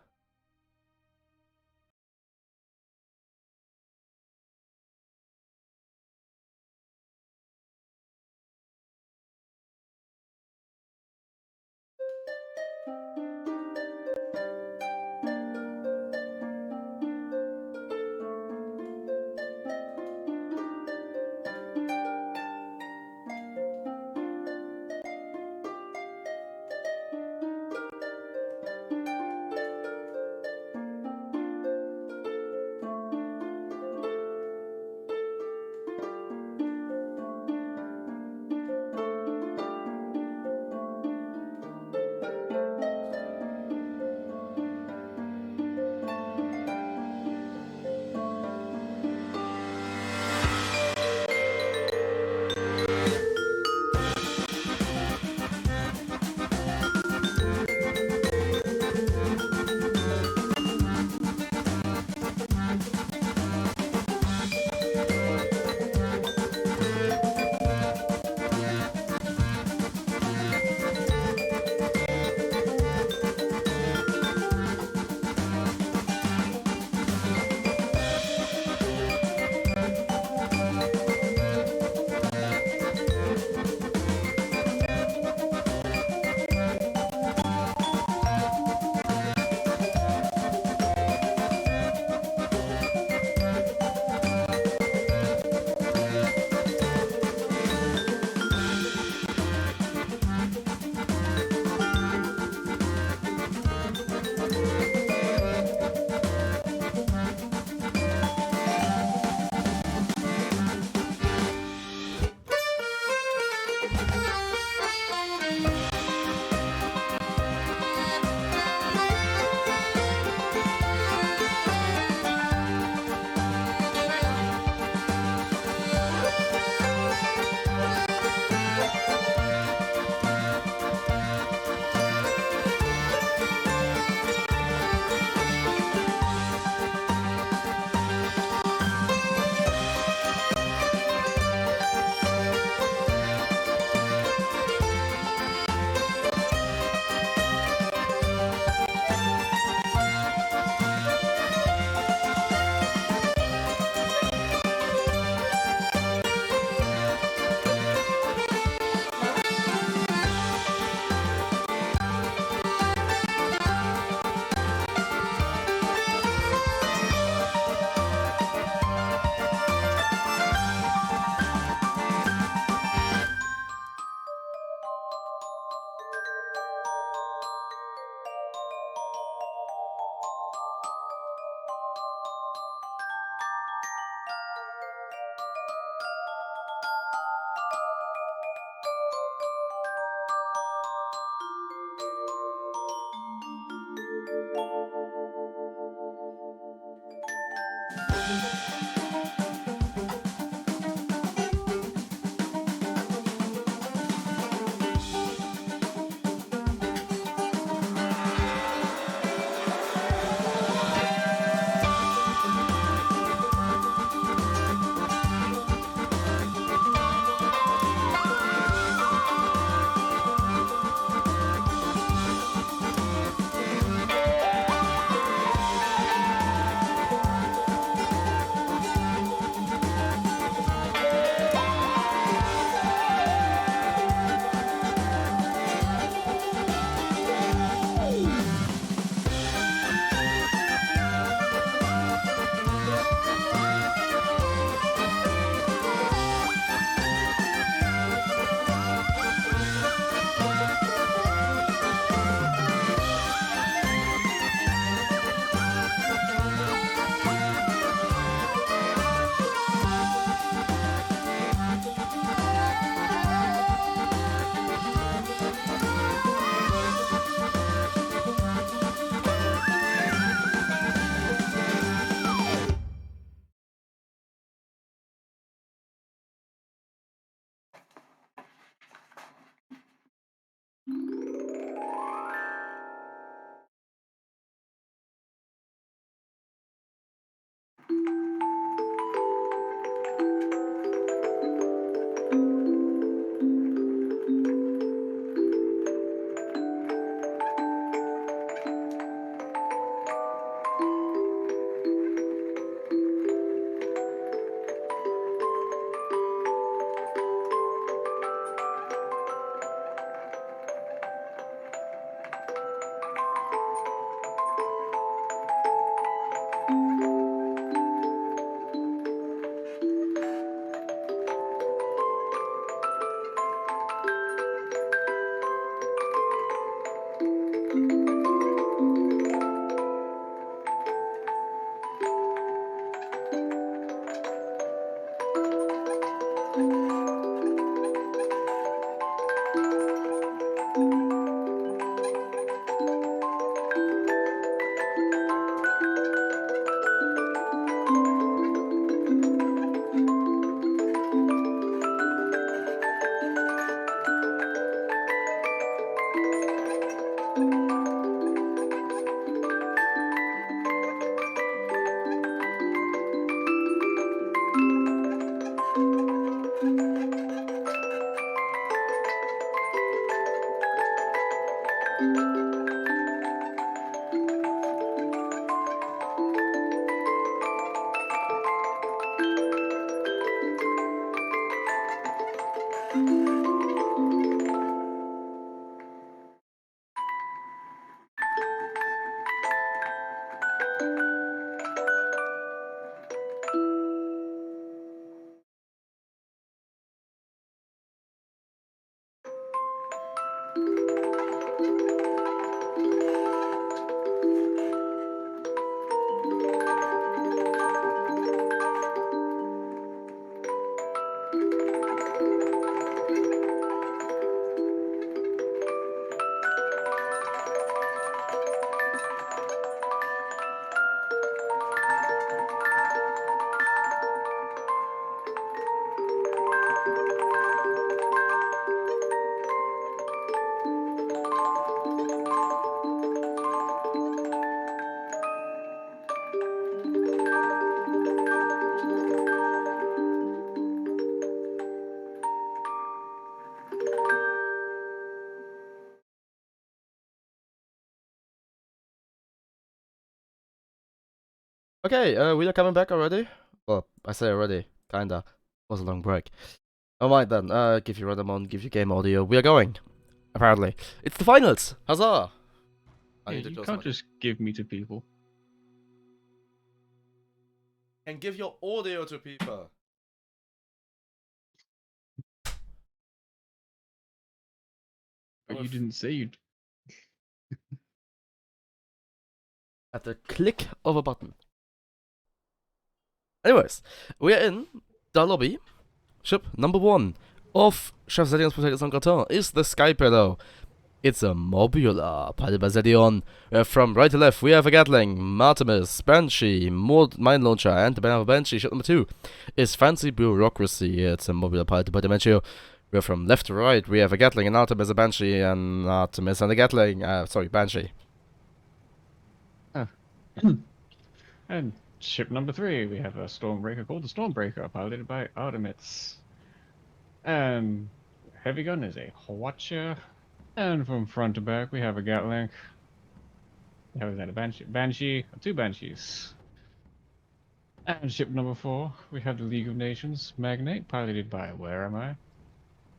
Okay, we are coming back already. Well, I say already, kinda. Was a long break. Alright then, give you Renamon, give you game audio. We are going. Apparently, it's the finals. Huzzah! I Yeah, need to you close can't my. just give me to people. And give your audio to people. But you didn't say you'd. At the click of a button. Anyways, we are in the lobby. Ship number 1 of Chef Zedion's Potatoes on Gratin is the Sky Pillow. It's a Mobula, piloted by Zedion. From right to left, we have a Gatling, Martimus, Banshee, Mine Launcher, and the banner of Banshee. Ship number 2 is Fancy Bureaucracy. It's a Mobula, piloted by Dementio. We're from left to right, we have a Gatling, an Artemis, a Banshee, and Artemis, and a Gatling. Sorry, Banshee. Oh. And ship number 3, we have a Stormbreaker called the Stormbreaker, piloted by Artemis. And heavy gun is a Watcher. And from front to back, we have a Gatling. How is that, a Banshee? Two Banshees. And ship number 4, we have the League of Nations Magnate, piloted by Where Am I?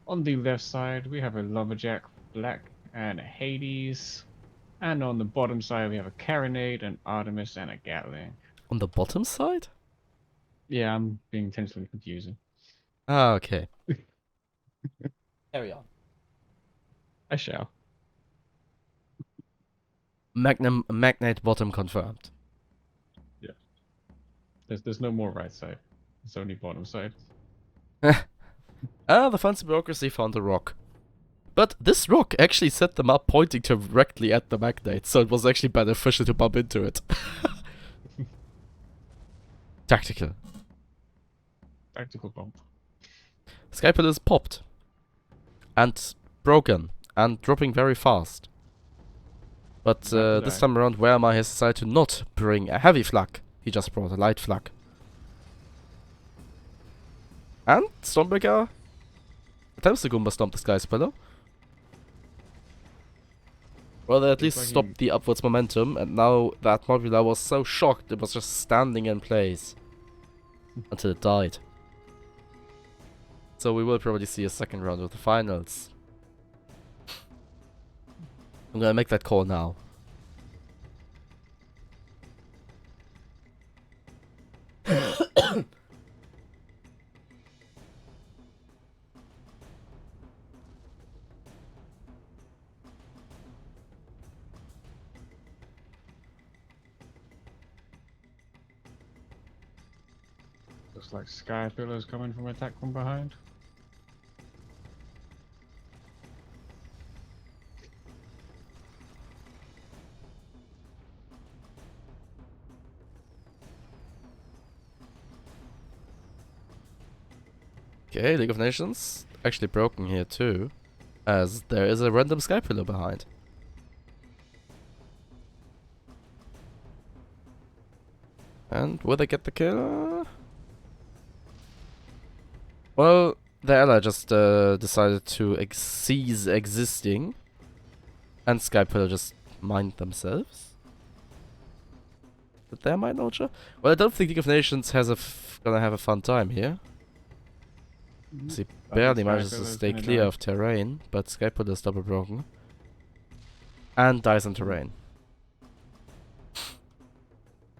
On the left side, we have a Lumberjack Black and a Hades. And on the bottom side, we have a Carronade, an Artemis, and a Gatling. On the bottom side? Yeah, I'm being intentionally confusing. Ah, okay. Carry on. I shall. Magnate bottom confirmed. Yeah. There's no more right side. It's only bottom side. The fancy bureaucracy found a rock. But this rock actually set them up pointing directly at the magnate, so it was actually beneficial to bump into it. Tactical. Tactical bump. Skypel is popped. And broken. and dropping very fast. But this time around, Wehrmacht has decided to not bring a heavy flak. He just brought a light flak. And Stormbreaker attempts to Goomba Stomp the Sky Spiller. Well, they at least stopped the upwards momentum, and now that Mobula was so shocked it was just standing in place until it died. So we will probably see a second round of the finals. I'm gonna make that call now. Looks like Sky Pillar's coming from attack from behind. Okay, League of Nations actually broken here too, as there is a random Sky Pillar behind. And will they get the kill? Well, the ally just decided to cease existing, and Sky Pillar just mined themselves. Did they mine launcher? Well, I don't think League of Nations has gonna have a fun time here. He barely manages to stay clear of terrain, but Sky Pillar is double broken. And dies on terrain.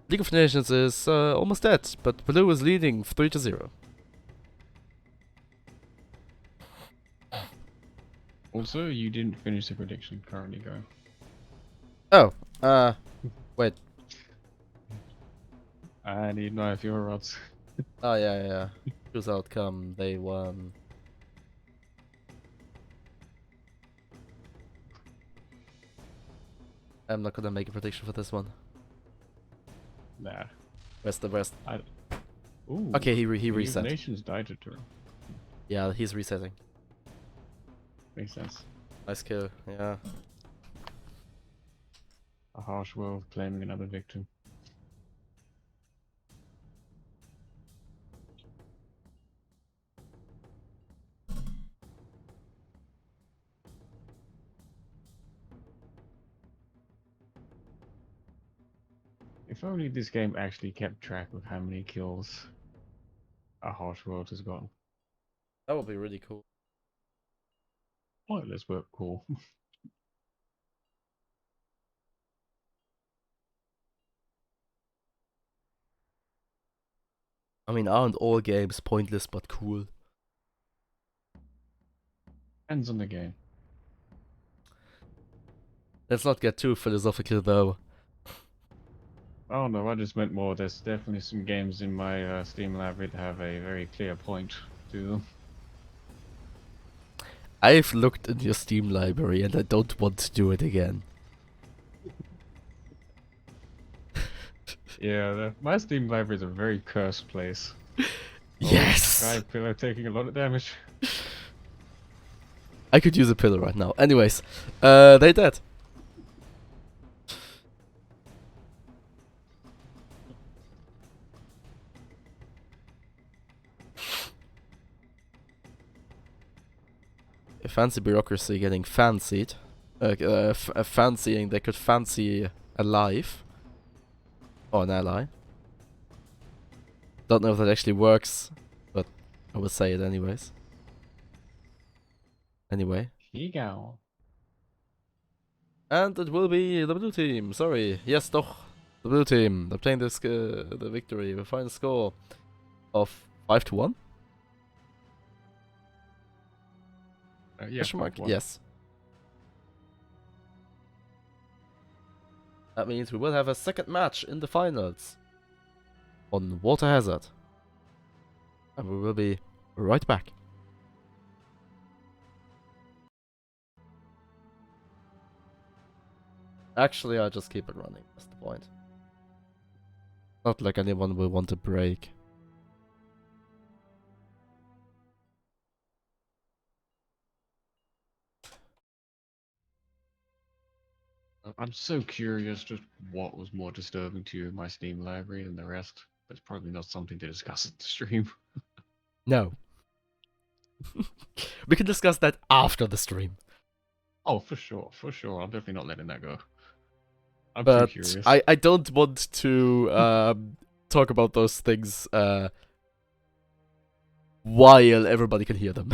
League of Nations is almost dead, but Blue is leading 3-0. Also, you didn't finish the prediction. Currently going. Oh, wait. I need to know if your odds. Oh, yeah. Choose outcome, they won. I'm not gonna make a prediction for this one. Nah. Where's the rest? Ooh. Okay, he reset. Nations died to turn. Yeah, he's resetting. Makes sense. Nice kill, yeah. A harsh world claiming another victim. If only this game actually kept track of how many kills a harsh world has gotten. That would be really cool. Oh, let's work cool. I mean, aren't all games pointless but cool? Depends on the game. Let's not get too philosophical though. Oh no, I just meant more. There's definitely some games in my Steam library that have a very clear point to them. I've looked in your Steam library and I don't want to do it again. Yeah, my Steam library is a very cursed place. Yes! Sky Pillar taking a lot of damage. I could use a pillar right now. Anyways, they dead. Fancy bureaucracy getting fancied. Fancying they could fancy a life. Or an ally. Don't know if that actually works, but I will say it anyways. Anyway. Here you go. And it will be the blue team. Sorry. Yes, doch. The blue team obtained the victory. The final score of 5-1. Yeah, Yes. That means we will have a second match in the finals on Water Hazard. And we will be right back. Actually, I'll just keep it running. That's the point. Not like anyone will want a break. I'm so curious just what was more disturbing to you in my Steam library than the rest. But it's probably not something to discuss at the stream. No. We can discuss that after the stream. Oh, for sure, for sure. I'm definitely not letting that go. I'm too But curious. I don't want to talk about those things while everybody can hear them.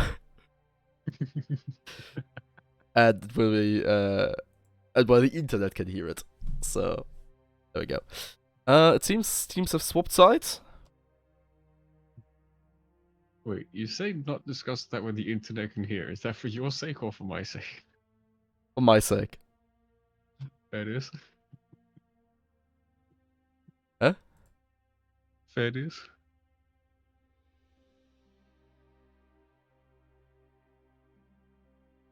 And it will be and while the internet can hear it. So there we go. It seems teams have swapped sides. Wait, you say not discuss that when the internet can hear. Is that for your sake or for my sake? For my sake. Fair dues. Huh? Fair dues.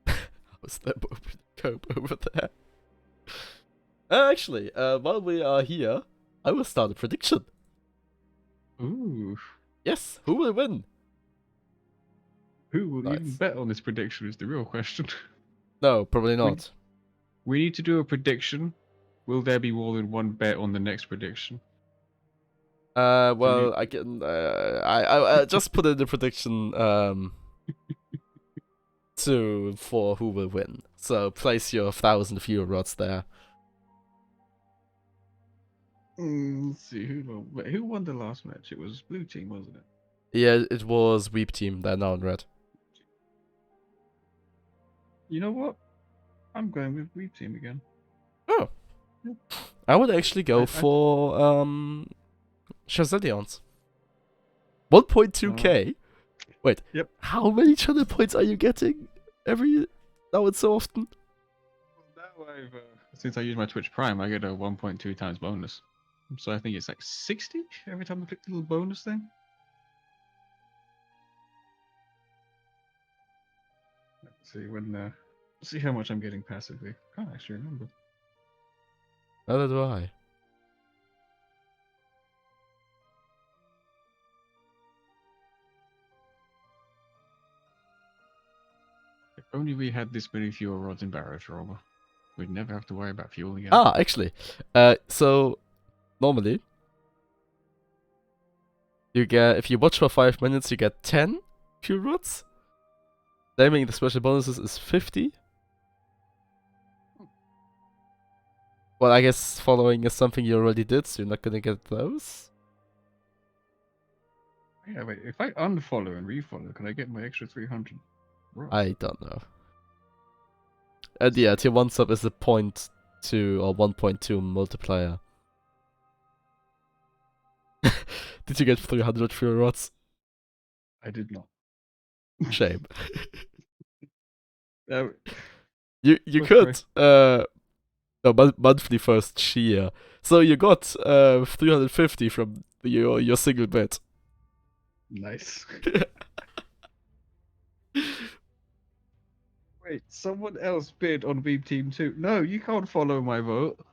How's that cope over there? Actually, while we are here, I will start a prediction. Ooh. Yes, who will win? Who will even Nice. bet on this prediction is the real question. No, probably not. We need to do a prediction. Will there be more than one bet on the next prediction? Well, I can. I just put in the prediction. For who will win. So place your 1,000 viewer rods there. Let's see who won the last match. It was blue team, wasn't it? Yeah, it was Weep Team. They're now in red. You know what? I'm going with blue team again. Oh, Yep. I would actually go I- for Shazelions. 1.2k. Wait. Yep. How many channel points are you getting every now and so often? Now since I use my Twitch Prime, I get a 1.2 times bonus. So I think it's like 60 every time I click the little bonus thing. Let's see when. See how much I'm getting passively. Can't actually remember. Neither do I. If only we had this many fuel rods in Barrage Robber. We'd never have to worry about fuel again. Ah, actually. So normally you get, if you watch for 5 minutes, you get 10 fuel rods. Claiming the special bonuses is 50. Well, I guess following is something you already did, so you're not gonna get those. Yeah, wait, if I unfollow and refollow, can I get my extra 300 rods? I don't know. And yeah, tier 1 sub is a 0.2 or 1.2 multiplier. Did you get 300 fuel rods? I did not. Shame. Uh, You What's could no, monthly first cheer. So you got 350 from your single bet. nice. Wait, someone else bid on Beam Team 2. No, you can't follow my vote.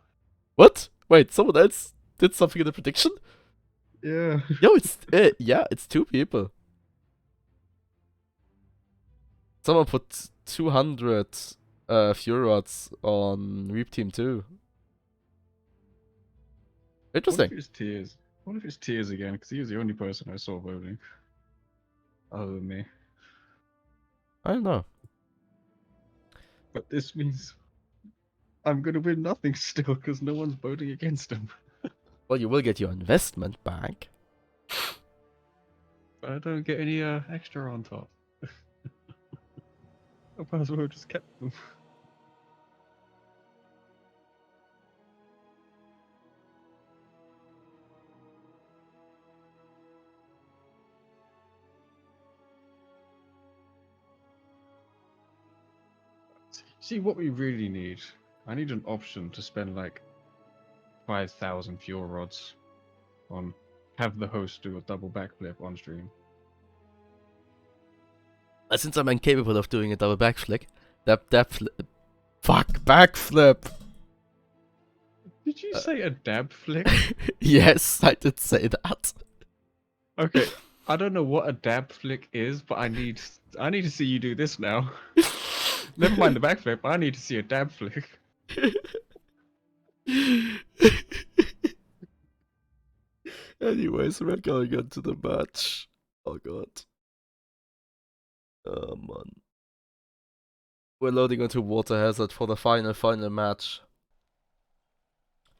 What? Wait, someone else did something in the prediction? Yeah. Yo, it's 2 people. Someone put 200 fuel rods on Reap Team 2. Interesting. What if it's Tears? What if it's Tears again? Because he was the only person I saw voting. Other than me. I don't know. But this means I'm going to win nothing still because no one's voting against him. Well, you will get your investment back. But I don't get any extra on top. I might as well have just kept them. See, what we really need, I need an option to spend like 5,000 fuel rods on, have the host do a double backflip on stream. Since I'm incapable of doing a double backflip, backflip. Did you say a dab flick? Yes, I did say that. Okay, I don't know what a dab flick is, but I need to see you do this now. Never mind the backflip, I need to see a dab flick. Anyways, we're going into the match. Oh god. Oh man. We're loading onto Water Hazard for the final match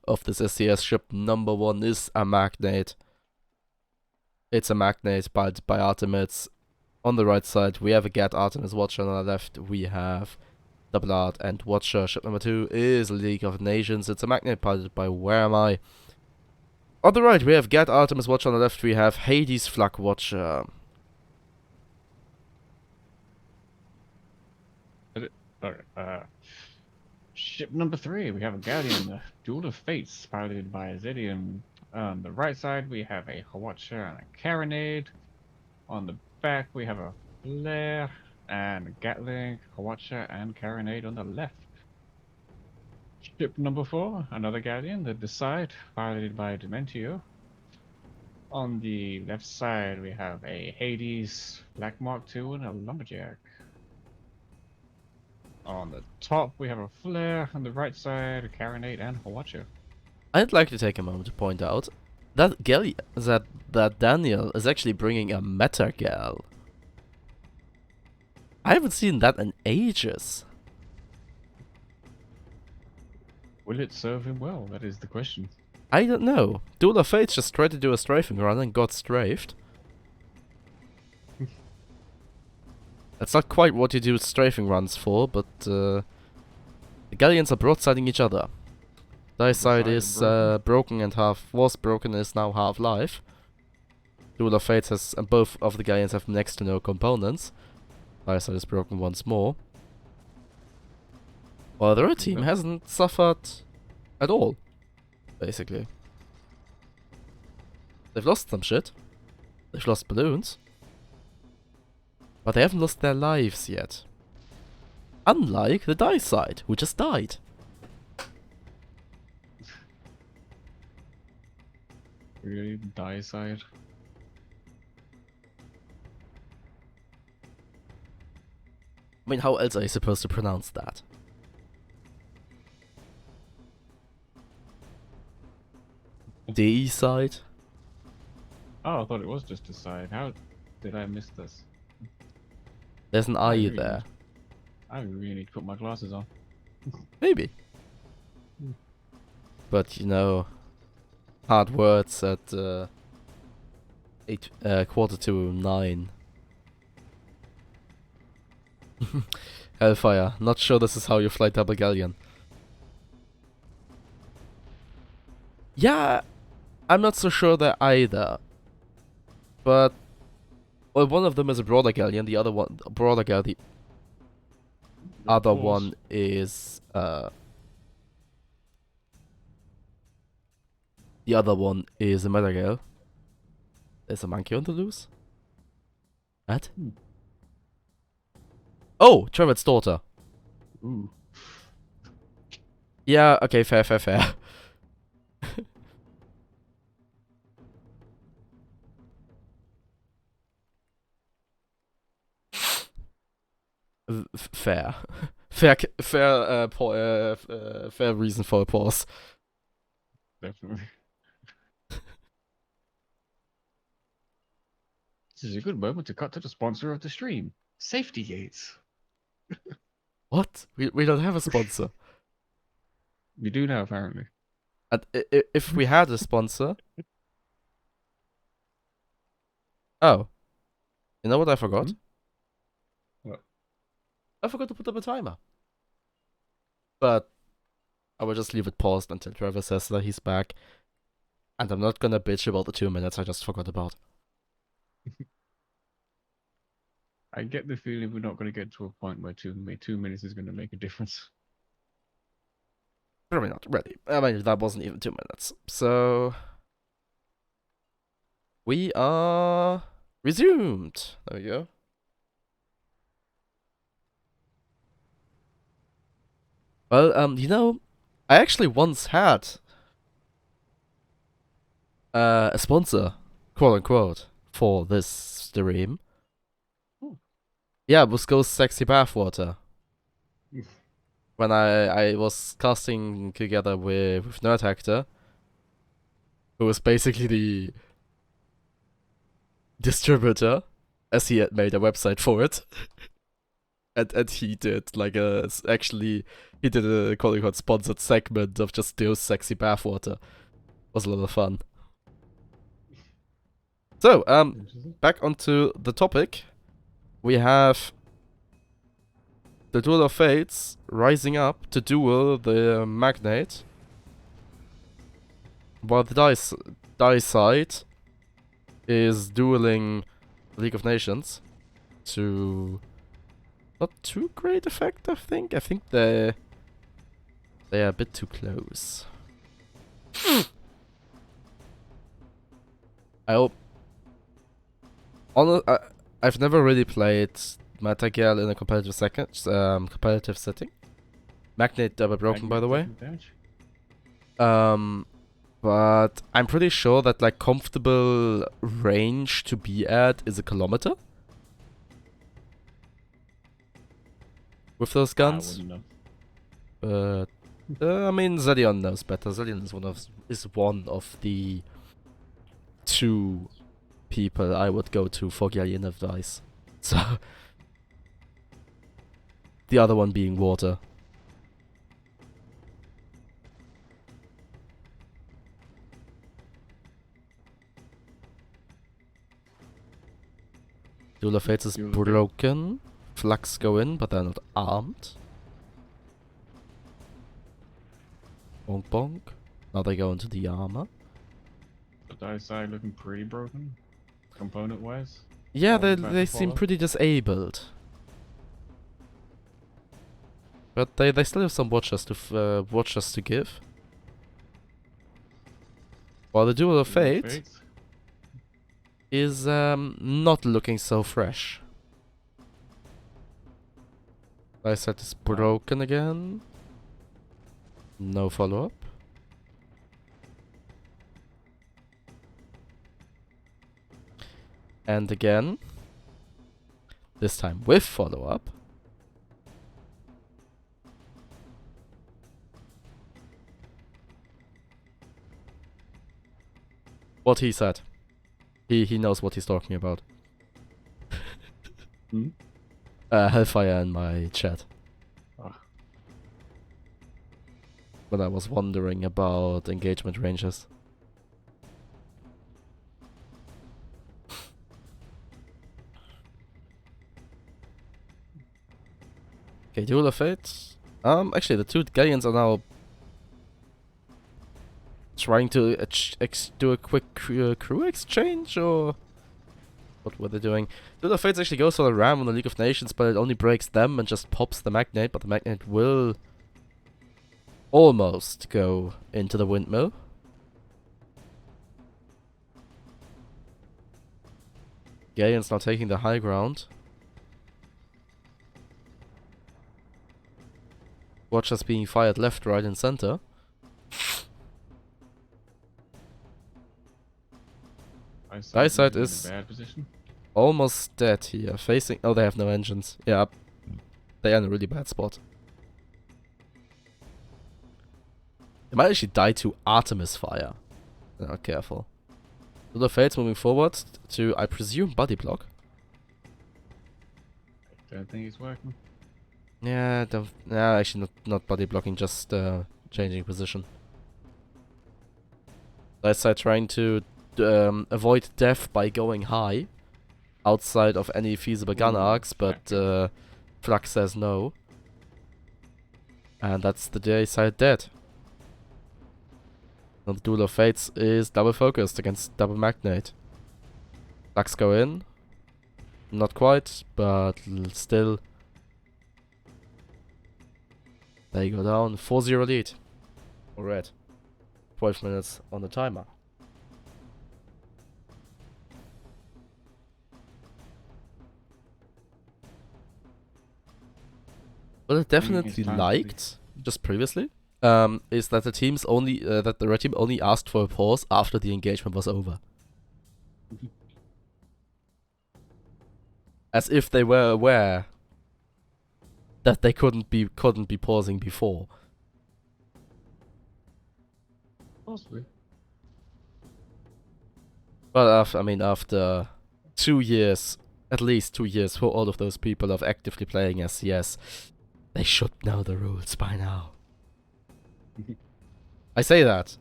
of this SCS ship. Number 1 is a Magnate. It's a Magnate by Artemis. On the right side, we have a Gat Artemis Watcher. On the left, we have the Blood and Watcher. Ship number 2 is League of Nations. It's a Magnate piloted by Where Am I? On the right, we have Gat Artemis Watcher. On the left, we have Hades Flag Watcher. Ship number 3, we have a Galleon, the Duel of Fates, piloted by Zidian. On the right side, we have a Watcher and a Carronade. On the back, we have a Flare and a Gatling, Watcher, and Carronade on the left. Ship number 4, another Galleon, the Decide, piloted by Dementio. On the left side, we have a Hades, Black Mark II, and a Lumberjack. On the top, we have a Flare. On the right side, a Carronade and a Watcher. I'd like to take a moment to point out that that Daniel is actually bringing a meta gal. I haven't seen that in ages. Will it serve him well? That is the question. I don't know. Duel of Fates just tried to do a strafing run and got strafed. That's not quite what you do strafing runs for, but the galleons are broadsiding each other. Thy side is broken and was broken and is now half life. Duel of Fates has both of the galleons have next to no components. Thy side is broken once more. While the red team hasn't suffered at all, basically. They've lost some shit. They've lost balloons. But they haven't lost their lives yet. Unlike the Die side, who just died. Really? Die side? I mean, how else are you supposed to pronounce that? D side? Oh, I thought it was just a side. How did I miss this? There's an I there. I really need to put my glasses on. Maybe. But, you know, hard words at 9:15. Hellfire. Not sure this is how you fly double galleon. Yeah, I'm not so sure there either. But well, one of them is a broader galleon, the other one broader galleon. The other one is the other one is a metagal. There's a monkey on the loose. What? Oh, Trevor's daughter. Ooh. Yeah, okay, fair. Fair. Fair reason for a pause. Definitely. This is a good moment to cut to the sponsor of the stream, Safety Gates. What? We don't have a sponsor. We do now, apparently. And if we had a sponsor... Oh. You know what I forgot? Mm-hmm. What? I forgot to put up a timer. But I will just leave it paused until Trevor says that he's back. And I'm not gonna bitch about the 2 minutes I just forgot about. I get the feeling we're not going to get to a point where 2 minutes is going to make a difference. Probably not. Ready. I mean, that wasn't even 2 minutes. So... we are... resumed. There we go. Well, you know, I actually once had a sponsor, quote unquote, for this stream. Ooh. Yeah, it was Ghost Sexy Bathwater. when I was casting together with Nerd Hector, who was basically the distributor, as he had made a website for it. and he did like he did a quote unquote sponsored segment of just Deus sexy bathwater. Was a lot of fun. So, back onto the topic. We have the Duel of Fates rising up to duel the Magnate, while the dice side is dueling League of Nations to not too great effect, I think. I think they are a bit too close. I hope. I've never really played Metagel in a competitive setting. Magnate double broken, by the way. But I'm pretty sure that like comfortable range to be at is 1 kilometer. With those guns. I wouldn't know. But I mean, Zedion knows better. Zedion is one of the 2 people I would go to for Galleon advice. So the other one being water. Duel of Fates is broken. Flux go in, but they're not armed. Bonk bonk. Now they go into the armor. The dice side looking pretty broken, component-wise. Yeah, they seem pretty disabled. But they still have some watchers to give. While the Duel of Fate is not looking so fresh. I said it's broken again. No follow-up. And again. This time with follow-up. What he said. He knows what he's talking about. Hellfire in my chat. When I was wondering about engagement ranges. Okay, Duel of Fate. Actually, the 2 Galleons are now trying to do a quick crew exchange, or what were they doing? Duel of Fates actually goes for the ram on the League of Nations, but it only breaks them and just pops the Magnate, but the Magnate will almost go into the windmill. Galleon's now taking the high ground. Watchers being fired left, right, and center. Dice side is in a bad position. Almost dead here. Facing. Oh, they have no engines. Yeah. They are in a really bad spot. They might actually die to Artemis fire. They're not careful. So the Fates moving forward to, I presume, body block. I don't think it's working. Yeah, actually not body blocking, just changing position. Dice side trying to avoid death by going high outside of any feasible gun arcs, but Flux says no. And that's the day side dead. And the Duel of Fates is double focused against double Magnate. Flux go in. Not quite, but still. They go down. 4-0 lead. For red. 12 minutes on the timer. What I definitely liked, just previously, is that the teams only, that the red team only asked for a pause after the engagement was over. As if they were aware that they couldn't be pausing before. Possibly. But after 2 years, at least 2 years for all of those people of actively playing SCS, they should know the rules by now. I say that,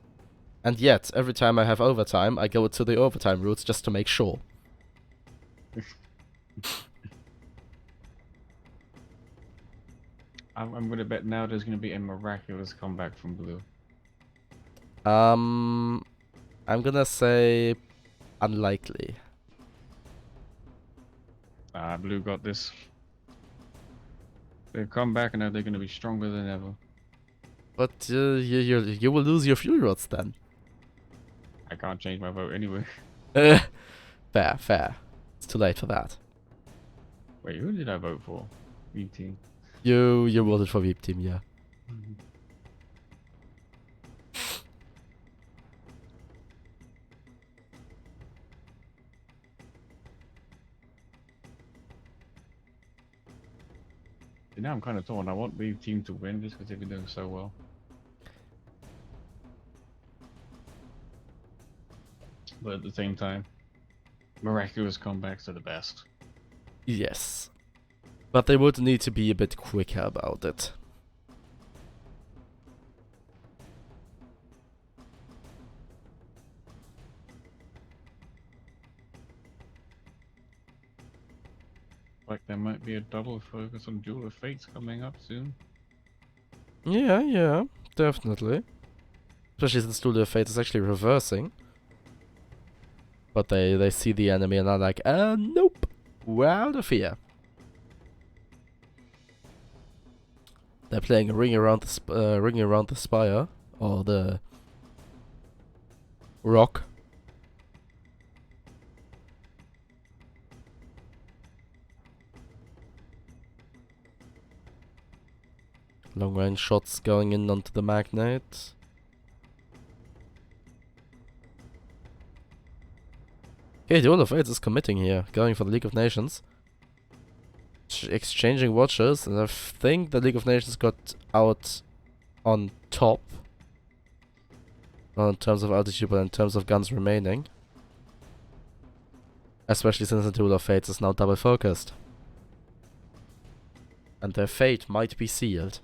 and yet every time I have overtime, I go to the overtime rules just to make sure. I'm gonna bet now there's gonna be a miraculous comeback from blue. I'm gonna say unlikely. Blue got this. They'll come back and now they're gonna be stronger than ever. But you will lose your fuel rods then. I can't change my vote anyway. Fair. It's too late for that. Wait, who did I vote for? VT. You voted for VIP Team, yeah. Now I'm kind of torn. I want the team to win just because they've been doing so well. But at the same time, miraculous comebacks are the best. Yes. But they would need to be a bit quicker about it. Like there might be a double focus on Duel of Fates coming up soon. Yeah, definitely. Especially since Duel of Fate is actually reversing. But they see the enemy and are like, nope, we're out of here. They're playing a ring around the spire, or the rock. Long range shots going in onto the magnet. Okay, Duel of Fates is committing here, going for the League of Nations. Exchanging watches, and I think the League of Nations got out on top. Not in terms of altitude, but in terms of guns remaining. Especially since the Duel of Fates is now double focused. And their fate might be sealed.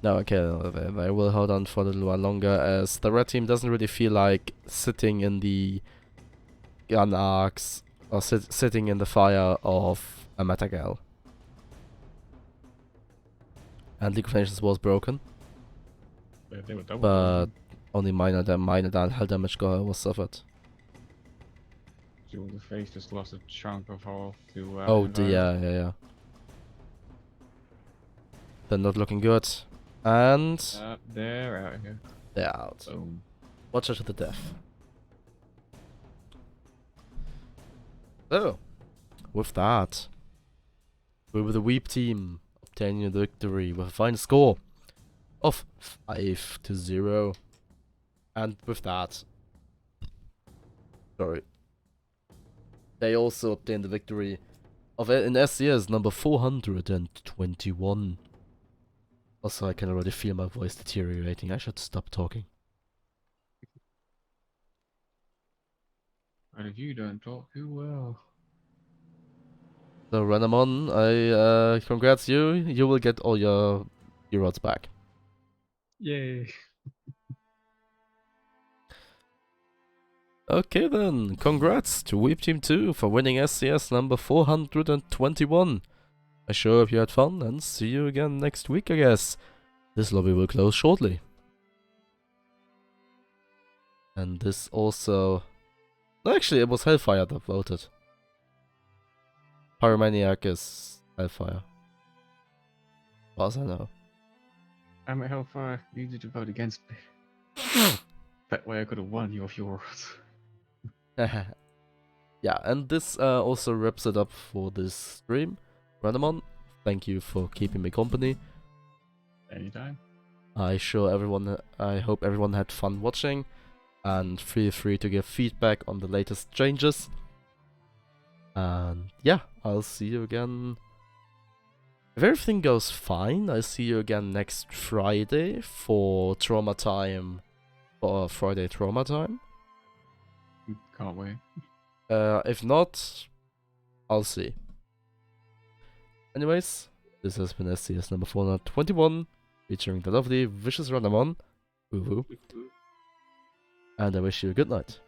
No, okay, they will hold on for a little while longer, as the red team doesn't really feel like sitting in the gun arcs or sitting in the fire of a Metagel. And League of Nations was broken, They were double. but only minor health damage was suffered. Duel of Fates just lost a chunk of hull to. Oh, yeah. They're not looking good. And they're out here. they're out. Boom. Watch her to the death. So, with that, we were the Weep team obtaining the victory with a final score of 5-0. And with that, they also obtained the victory of in SCS number 421. Also, I can already feel my voice deteriorating. I should stop talking. And if you don't talk, who will? So, Renamon, I congrats you. You will get all your rods back. Yay. Okay then, congrats to Weep Team 2 for winning SCS number 421. I sure hope you had fun, and see you again next week, I guess. This lobby will close shortly. And this also... Actually, it was Hellfire that voted. Pyromaniac is Hellfire. As far as I know. I'm at Hellfire. You need to vote against me. That way I could have won you off yours. Yeah, and this also wraps it up for this stream. Renamon, thank you for keeping me company. Anytime. I hope everyone had fun watching. and feel free to give feedback on the latest changes. And yeah, I'll see you again. If everything goes fine, I'll see you again next Friday for Trauma Time, or Friday Trauma Time. Can't wait. If not, I'll see. Anyways, this has been SCS number 421, featuring the lovely Vicious Renamon UwU, and I wish you a good night.